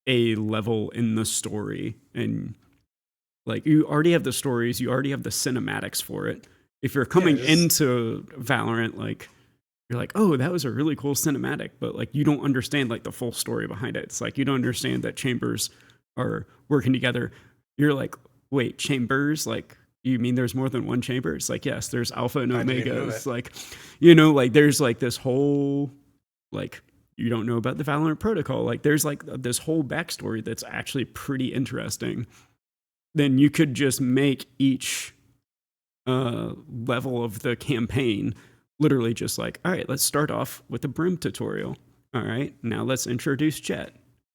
a level in the story and like you already have the stories, you already have the cinematics for it. If you're Yeah, coming just into Valorant, like you're like, oh, that was a really cool cinematic, but like you don't understand like the full story behind it. It's like you don't understand that chambers are working together. You're like, wait, chambers? Like you mean there's more than one chamber? It's like, yes, there's alpha and I didn't even omega. know It's that. like, like there's like this whole like you don't know about the Valorant protocol. Like there's like this whole backstory that's actually pretty interesting. Then you could just make each level of the campaign literally just like, all right, let's start off with a brim tutorial. All right, now let's introduce Jet.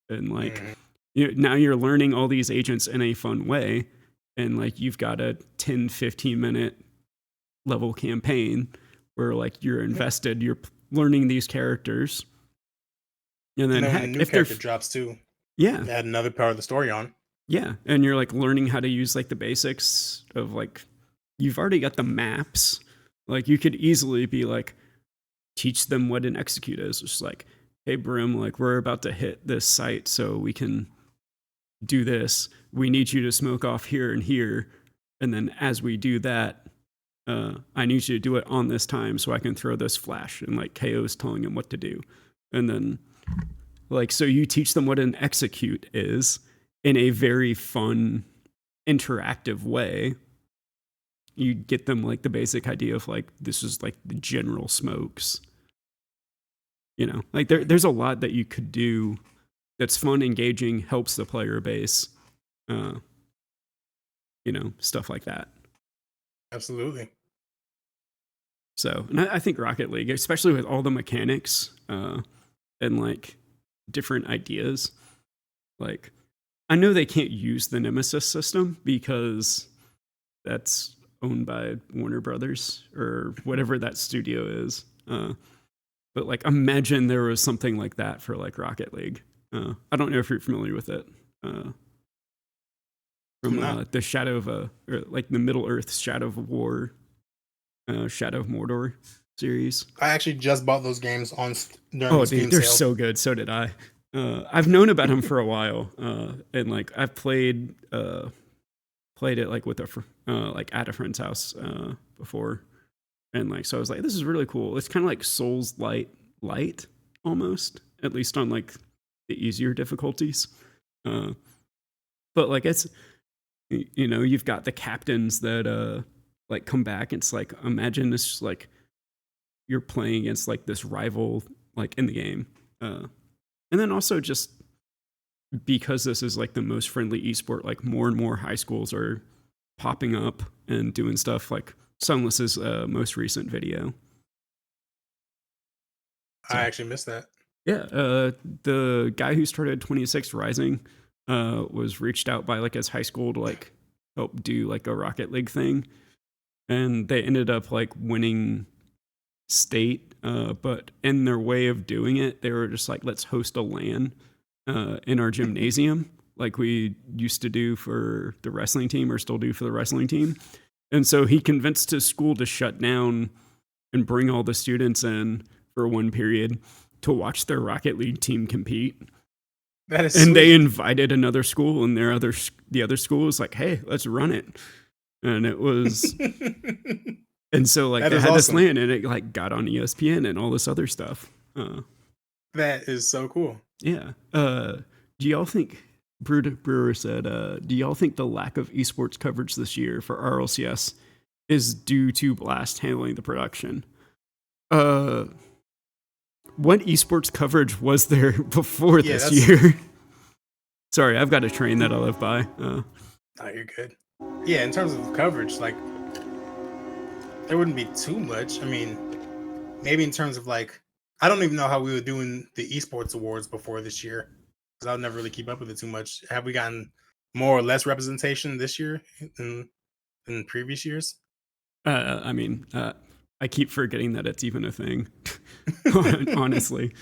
And like, Mhm. now you're learning all these agents in a fun way. And like, you've got a 10-15 minute level campaign where like you're Yeah. invested, you're learning these characters. And And then then when the heck, new if they're, character drops too, yeah, add another part of the story on. yeah. And you're like learning how to use like the basics of like, you've already got the maps. Like, you could easily be like, teach them what an execute is. It's just like, hey, Brim, like we're about to hit this site so we can do this. We need you to smoke off here and here. And then as we do that, I need you to do it on this time so I can throw this flash. And like KO's telling him what to do. And then, like, so you teach them what an execute is in a very fun, interactive way. You get them like the basic idea of like, this is like the general smokes. Like there's a lot that you could do that's fun, engaging, helps the player base, uh, stuff like that. Absolutely. So, and I think Rocket League, especially with all the mechanics and like different ideas, Like, I know they can't use the Nemesis system because that's owned by Warner Brothers or whatever that studio is. But like, imagine there was something like that for like Rocket League. I don't know if you're familiar with it. From the Shadow of or like the Middle Earth Shadow of War, Shadow of Mordor series. I actually just bought those games during Oh, the Steam dude, they're sale. so good. So did I. I've known about them for a while, and like I've played it like with like at a friend's house before, and like so I was like, this is really cool. It's kind of like Souls light almost, at least on like the easier difficulties. But like it's, you know, you've got the captains that like come back. It's like, imagine this, like you're playing against like this rival like in the game, and then also just because this is like the most friendly esport, like more and more high schools are popping up and doing stuff. Like Sunless's most recent video. So, I actually missed that. Yeah, the guy who started 26 Rising was reached out by like his high school to like help do like a Rocket League thing, and they ended up like winning state. But in their way of doing it, they were just like, let's host a LAN in our gymnasium, like we used to do for the wrestling team, or still do for the wrestling team. And so he convinced his school to shut down and bring all the students in for one period to watch their Rocket League team compete. That is and sweet. They invited another school, and the other school was like, hey, let's run it. And it was and so like they had awesome. This LAN, and it like got on ESPN and all this other stuff. That is so cool. Yeah. Do y'all think, Brewer said, do y'all think the lack of esports coverage this year for RLCS is due to Blast handling the production? What esports coverage was there before this year? Sorry, I've got a train that I live by. Oh, you're good. Yeah, in terms of coverage, like, there wouldn't be too much. I mean, maybe in terms of like, I don't even know how we were doing the esports awards before this year, because I'll never really keep up with it too much. Have we gotten more or less representation this year than previous years? I mean, I keep forgetting that it's even a thing. Honestly,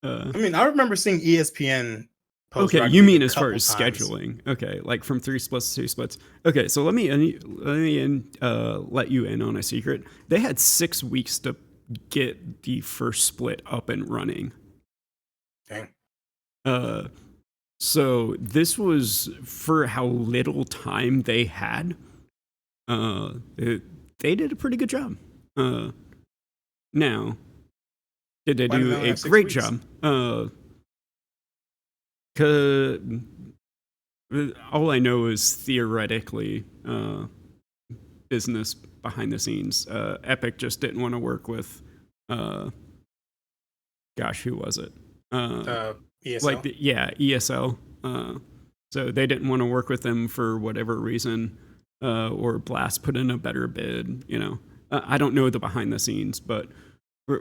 I mean, I remember seeing ESPN. Okay, you mean as far as scheduling? Okay, like from 3 splits to 2 splits. Okay, so let me let you in on a secret. They had 6 weeks to get the first split up and running. Okay. So this was for how little time they had. They did a pretty good job. Now, did they do a great job? All I know is theoretically business behind the scenes. Epic just didn't want to work with, who was it? ESL. Like ESL. So they didn't want to work with them for whatever reason, or Blast put in a better bid. You know, I don't know the behind the scenes, but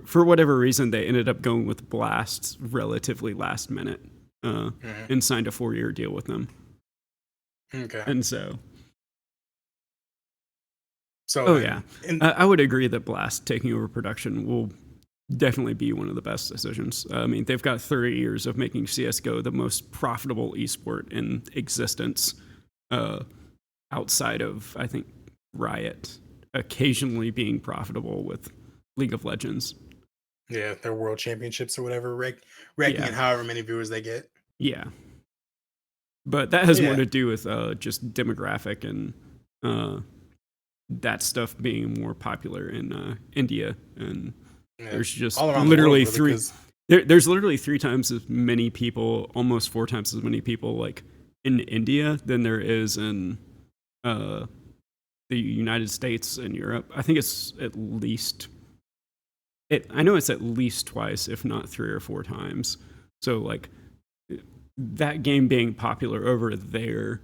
for whatever reason, they ended up going with Blast relatively last minute. And signed a 4-year deal with them. Okay. And so I would agree that Blast taking over production will definitely be one of the best decisions. I mean, they've got 30 years of making CSGO the most profitable esport in existence, outside of, I think, Riot occasionally being profitable with League of Legends. Yeah, their world championships or whatever, ranking in however many viewers they get. Yeah. But that has more to do with just demographic and that stuff being more popular in India. And there's just literally there's literally 3 times as many people, almost 4 times as many people like in India than there is in the United States and Europe. I think it's at least... I know it's at least twice, if not 3 or 4 times. So, like, that game being popular over there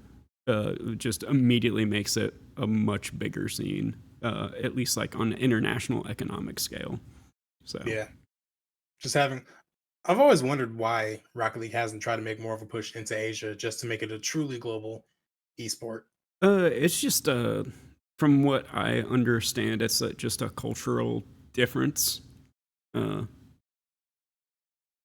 just immediately makes it a much bigger scene, at least, like, on an international economic scale. So yeah. Just having... I've always wondered why Rocket League hasn't tried to make more of a push into Asia just to make it a truly global esport. It's just from what I understand, it's just a cultural difference. Uh,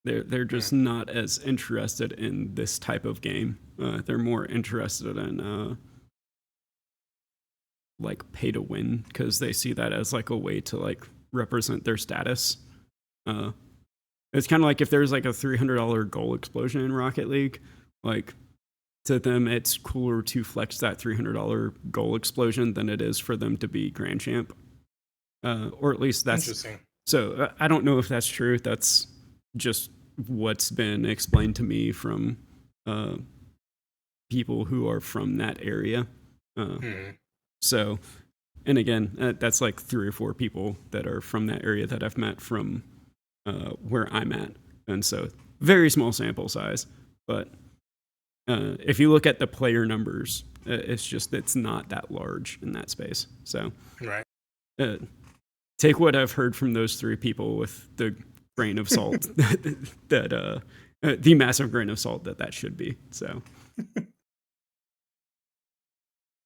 they're just Hmm. not as interested in this type of game. They're more interested in like pay to win because they see that as like a way to like represent their status. Uh, it's kind of like if there's like a $300 goal explosion in Rocket League, like to them it's cooler to flex that $300 goal explosion than it is for them to be grand champ. Or at least that's Interesting. so. I don't know if that's true. That's just what's been explained to me from uh, people who are from that area. Uh, Hmm. so, and again, that's like 3 or 4 people that are from that area that I've met from where I'm at, and so very small sample size. But if you look at the player numbers, it's not that large in that space. So, Right. uh, take what I've heard from those 3 people with the grain of salt that the massive grain of salt that should be. So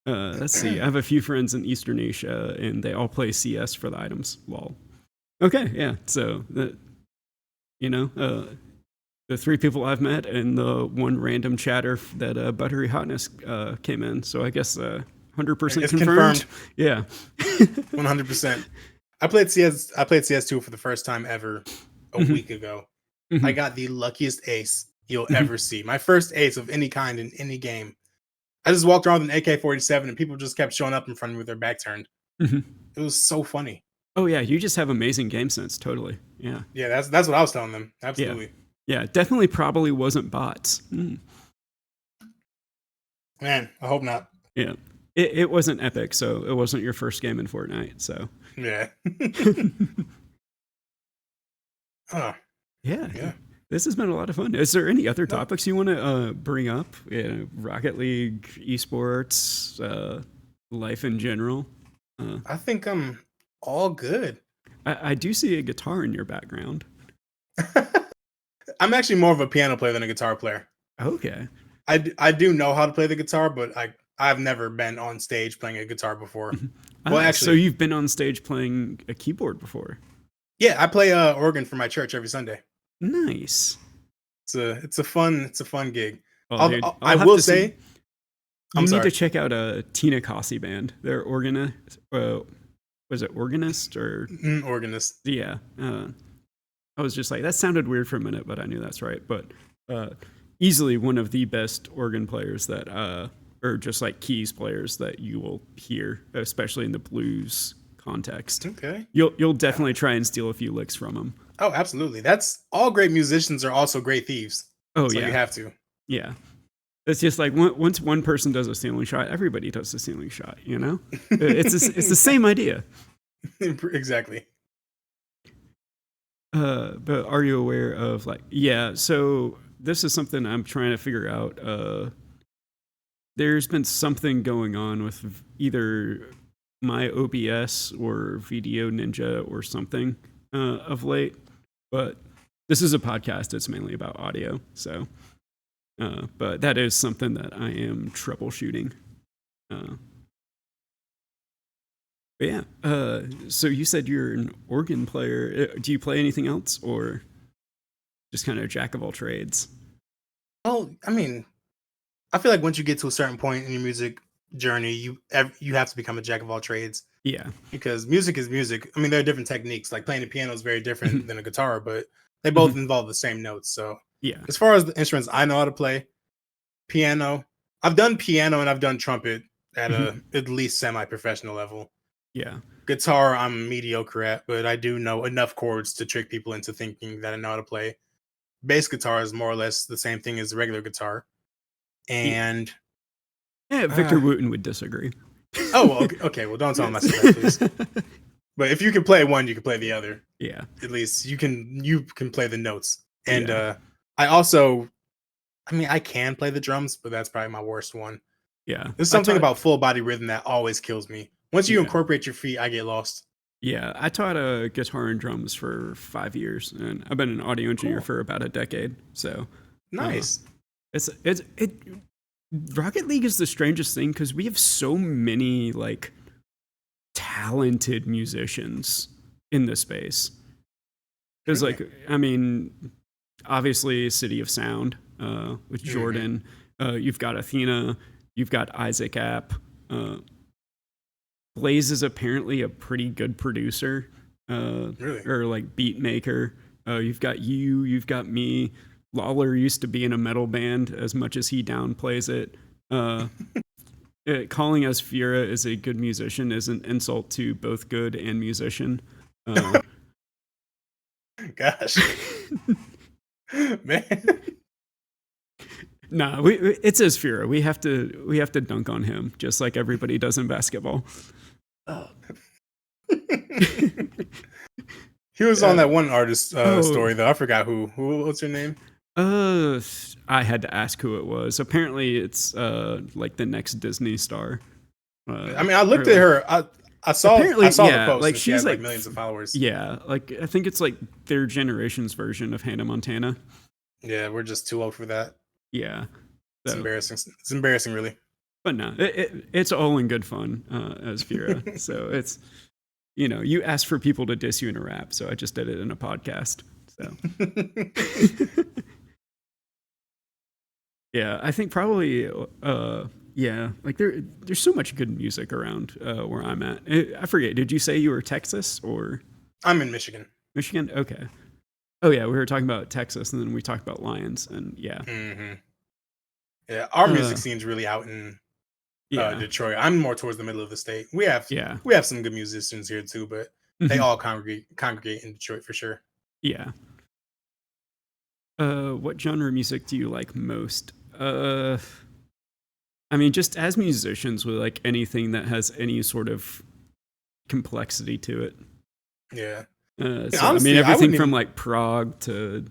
let's see. I have a few friends in Eastern Asia, and they all play CS for the items. Lol. Okay, yeah. So you know, the 3 people I've met and the one random chatter that Buttery Hotness came in. So I guess 100% It's confirmed. confirmed. Yeah. 100%. I played CS. I played CS2 for the first time ever a Mhm, week ago. I mhm, got the luckiest ace you'll mhm, ever see. My first ace of any kind in any game. I just walked around with an AK-47 and people just kept showing up in front of me with their back turned. mhm. It was so funny. Oh yeah, you just have amazing game sense. Totally. Yeah. Yeah, that's what I was telling them. Yeah. Absolutely. Yeah. Definitely probably wasn't bots. Mm. Man, I hope not. Yeah. It wasn't epic, so it wasn't your first game in Fortnite. So Yeah. Oh, yeah, yeah. this has been a lot of fun. Is there any other No, topics you want to bring up? Rocket League, esports, life in general. Uh, I think I'm all good. I do see a guitar in your background. I'm actually more of a piano player than a guitar player. Okay. I do know how to play the guitar, but I've never been on stage playing a guitar before. Well, So actually, you've been on stage playing a keyboard before. yeah, I play organ for my church every Sunday. Nice. It's a fun gig. Oh, dude, I I'll have will to see. say, I'm You need to sorry, check out a Tina Cossey band. They're organist. Was it organist or organist. yeah? I was just like that sounded weird for a minute, but I knew that's right. But uh, easily one of the best organ players that, or just like keys players that you will hear, especially in the blues context. Okay. You'll definitely try and steal a few licks from him. Oh, absolutely. That's all great musicians are also great thieves. Oh So you yeah, have to. yeah. It's just like once one person does a ceiling shot, everybody does a ceiling shot. You know, it's the same idea. Exactly. But are you aware of like yeah? So this is something I'm trying to figure out. There's been something going on with either my OBS or Video Ninja or something of late, but this is a podcast. It's mainly about audio, so. But that is something that I am troubleshooting. Uh, but yeah. So you said you're an organ player. Do you play anything else, or just kind of jack of all trades? Well, I mean, I feel like once you get to a certain point in your music journey, you have to become a jack of all trades Yeah. because music is music. I mean, there are different techniques. Like playing the piano is very different Mhm. than a guitar, but they both Mhm. involve the same notes. So, Yeah. as far as the instruments I know how to play, piano. I've done piano and I've done trumpet at Mhm. a at least semi-professional level. Yeah. Guitar, I'm mediocre at, but I do know enough chords to trick people into thinking that I know how to play. Bass guitar is more or less the same thing as the regular guitar. Yeah. And Yeah. uh, Victor Wooten would disagree. oh, well, okay. Well, don't tell him I said that, please. But if you can play one, you can play the other. Yeah. At least you can play the notes. And Yeah. I also, I mean, I can play the drums, but that's probably my worst one. Yeah. There's I something taught. about full body rhythm that always kills me. Once you Yeah. incorporate your feet, I get lost. Yeah, I taught guitar and drums for 5 years, and I've been an audio engineer Cool. for about a decade. So uh, Nice. it Rocket League is the strangest thing because we have so many like talented musicians in the space. Because Really? like I mean, obviously City of Sound with Hmm. Jordan, you've got Athena, you've got Isaac App. Uh, Blaze is apparently a pretty good producer uh, Really? or like beat maker. You've got you've got me. Lawler used to be in a metal band as much as he downplays it. Uh, Calling us Furia is a good musician is an insult to both good and musician. Uh, Gosh, man. nah, it's his Furia. We have to dunk on him just like everybody does in basketball. Oh. He was on Uh, that one artist oh, story though. I forgot who. What's her name? Uh, I had to ask who it was. Apparently, it's like the next Disney star. I mean, I Or looked at like her. I apparently, saw the yeah, post, like and she she's had like like, millions of followers. yeah, like I think it's like their generation's version of Hannah Montana. Yeah, we're just too old for that. Yeah. It's So, embarrassing. It's embarrassing, really. but no, it's all in good fun as Vera. So it's you asked for people to diss you in a rap, so I just did it in a podcast. So. Yeah, I think probably yeah, like there's so much good music around where I'm at. I forget. Did you say you were Texas or I'm in Michigan. Michigan? Okay. Oh yeah, we were talking about Texas and then we talked about Lions and yeah. Hmm. Yeah, our Uh music scene's really out in yeah. Detroit. I'm more towards the middle of the state. Yeah. We have some good musicians here too, but they Hmm. all congregate in Detroit for sure. Yeah. What genre of music do you like most? I mean just as musicians with like anything that has any sort of complexity to it. Yeah. So I mean Honestly, I everything wouldn't from even. like prog to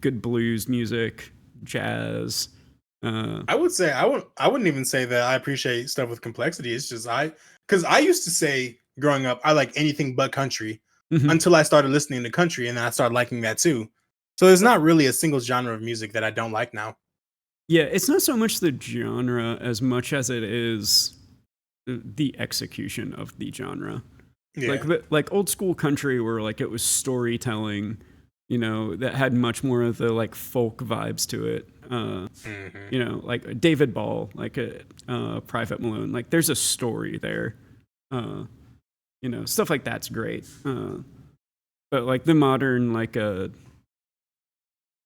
good blues music, jazz. Uh, I would say I wouldn't even say that I appreciate stuff with complexity. It's just because I used to say growing up I like anything but country mhm. until I started listening to country and then I started liking that too. So there's not really a single genre of music that I don't like now. Yeah, it's not so much the genre as much as it is the execution of the genre. Yeah. Like old school country, where like it was storytelling, that had much more of the like folk vibes to it. Hmm. Like David Ball, like a Private Malone. Like there's a story there. Uh, stuff like that's great. But like the modern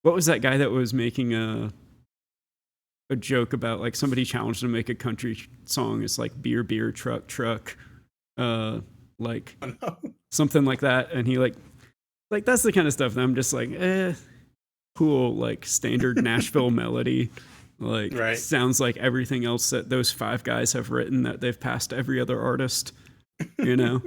what was that guy that was making a joke about like somebody challenged him to make a country song? It's like beer beer truck truck, like Oh, no. something like that, and he like that's the kind of stuff that I'm just like cool, like standard Nashville melody, like Right. sounds like everything else that those five guys have written that they've passed to every other artist, you know.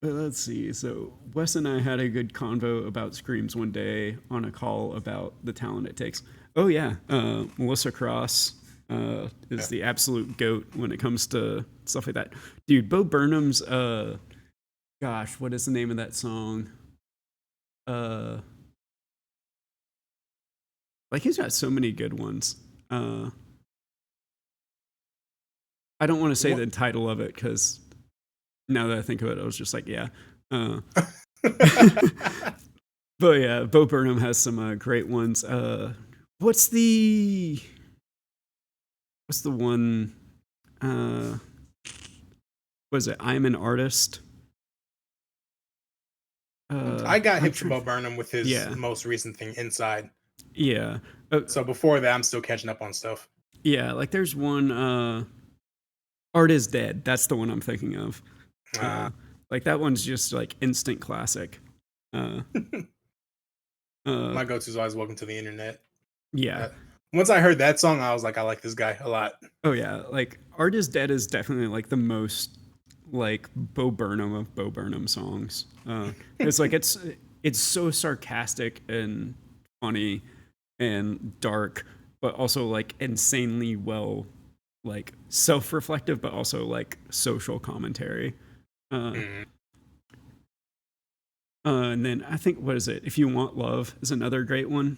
But let's see. So Wes and I had a good convo about screams one day on a call about the talent it takes. Oh yeah, Melissa Cross Yeah. is the absolute goat when it comes to stuff like that. Dude, Bo Burnham's gosh, what is the name of that song? Uh, like he's got so many good ones. Uh, I don't want to say What? the title of it because now that I think of it, I was just like, yeah. Uh, But yeah, Bo Burnham has some great ones. What's the what's the one? Uh, was it? I'm an artist. I got I'm hip to trying. Bo Burnham with his Yeah, most recent thing, Inside. yeah, uh, So before that, I'm still catching up on stuff. yeah. Like there's one. Art is dead. That's the one I'm thinking of. Uh, Uh, like that one's just like instant classic. Uh, uh, my go-to is always "Welcome to the Internet." yeah. Uh, Once I heard that song, I was like, I like this guy a lot. Oh yeah. Like Art is dead is definitely like the most like Bo Burnham of Bo Burnham songs. It's like it's so sarcastic and funny and dark, but also like insanely well like self-reflective, but also like social commentary. Mm. And then I think, what is it? If You Want Love is another great one.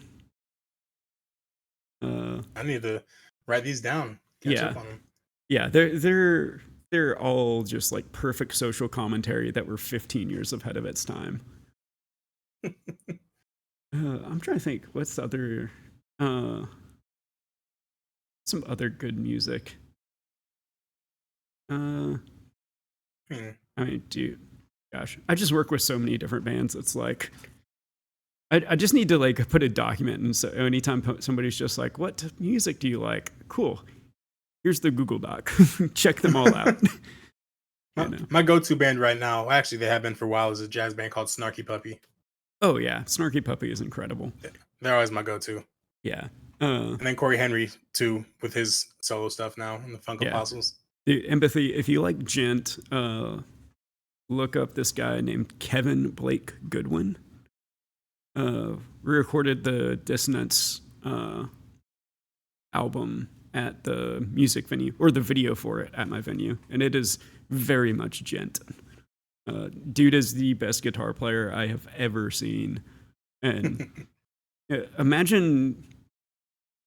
I need to write these down, catch Yeah, up on them. yeah, they're all just like perfect social commentary that were 15 years ahead of its time. I'm trying to think, what's the other, uh, some other good music. Uh, Hmm. I mean, dude, gosh, I just work with so many different bands. It's like I just need to like put a document, and so anytime somebody's just like, "What music do you like?" Cool. Here's the Google Doc. Check them all out. You know. My go-to band right now, actually, they have been for a while, is a jazz band called Snarky Puppy. Oh yeah, Snarky Puppy is incredible. They're always my go-to. Yeah. And then Corey Henry too, with his solo stuff now and the Funk Yeah. Apostles. Dude, Empathy. If you like gent, look up this guy named Kevin Blake Goodwin. Recorded the Dissonance album at the music venue, or the video for it at my venue, and it is very much gent. Dude is the best guitar player I have ever seen, and imagine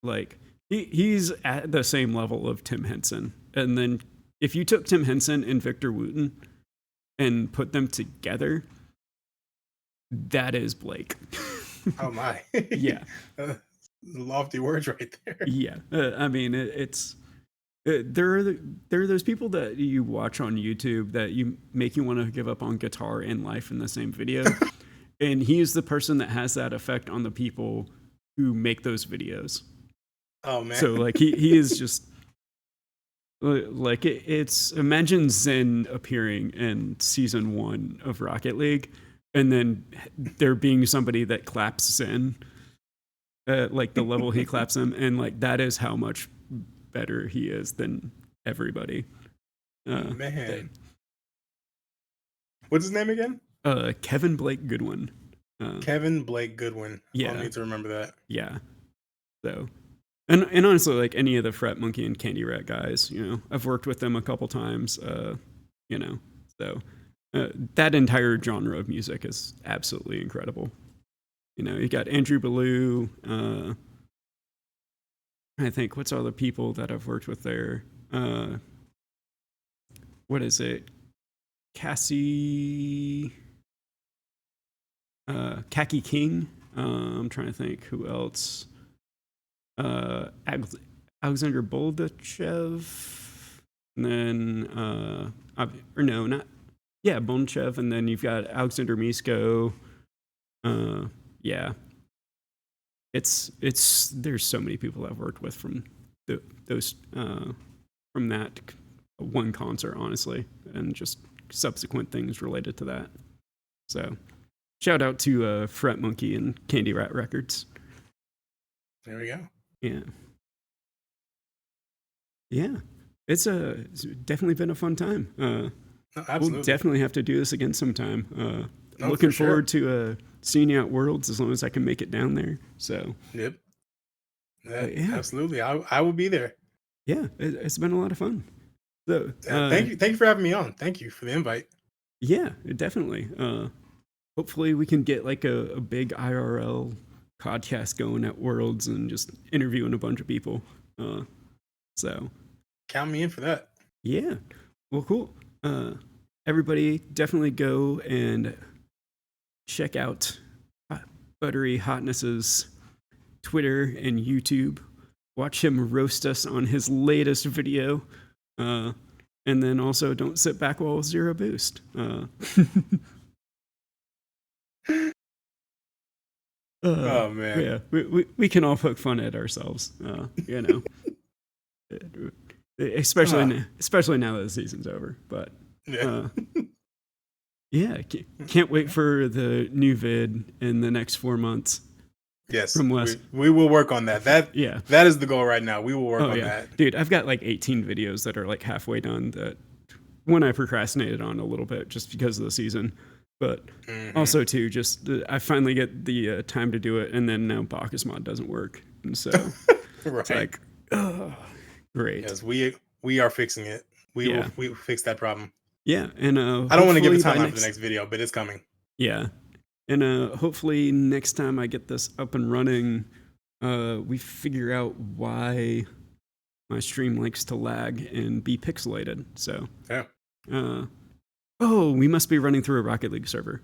like he's at the same level of Tim Henson, and then if you took Tim Henson and Victor Wooten and put them together, that is Blake. Oh my. Yeah. Lofty words right there. Yeah. I mean, it's there are those people that you watch on YouTube that you make you want to give up on guitar and life in the same video. And he is the person that has that effect on the people who make those videos. Oh man. So like he is just like it's imagine Zen appearing in season 1 of Rocket League, and then there being somebody that claps Zen at like the level he claps him, and like that is how much better he is than everybody. Man. What's his name again? Kevin Blake Goodwin. Kevin Blake Goodwin. Yeah. I'll need to remember that. Yeah. So, and honestly, like any of the Fret Monkey and Candy Rat guys, you know, I've worked with them a couple times. You know, so that entire genre of music is absolutely incredible. You know, you got Andrew Ballou. I think what's all the people that I've worked with there. What is it? Khaki King. I'm trying to think who else. Alexander Boldachev, and then Boldachev, and then you've got Alexander Misko. Yeah, it's there's so many people I've worked with from those from that one concert, honestly, and just subsequent things related to that. So, shout out to Fret Monkey and Candy Rat Records. There we go. Yeah. Yeah. It's definitely been a fun time. No, absolutely. We'll definitely have to do this again sometime. No, looking for sure. forward to seeing you at Worlds as long as I can make it down there. So, Yep. yeah. Absolutely. I will be there. Yeah, it's been a lot of fun. So, thank you for having me on. Thank you for the invite. Yeah, definitely. Hopefully we can get like a big IRL podcast going at Worlds and just interviewing a bunch of people. So count me in for that. Yeah. Well, cool. Everybody definitely go and check out Buttery Hotness's Twitter and YouTube. Watch him roast us on his latest video. And then also don't sit back while zero boost. Oh man. Yeah, we can all poke fun at ourselves, you know. especially now that the season's over. But yeah, can't wait for the new vid in the next 4 months. Yes, from Wes. We will work on that. That is the goal right now. We will work on that. Dude, I've got like 18 videos that are like halfway done that one I procrastinated on a little bit just because of the season. But also, too, just I finally get the time to do it, and then now Bacchus mod doesn't work. And so right. it's like, oh, great. Yes, we We are fixing it. Yeah. We will fix that problem. Yeah, and I don't want to give the hopefully by timeline for the next video, but it's coming. Yeah, and hopefully next time I get this up and running, we figure out why my stream likes to lag and be pixelated. So Yeah. oh, we must be running through a Rocket League server.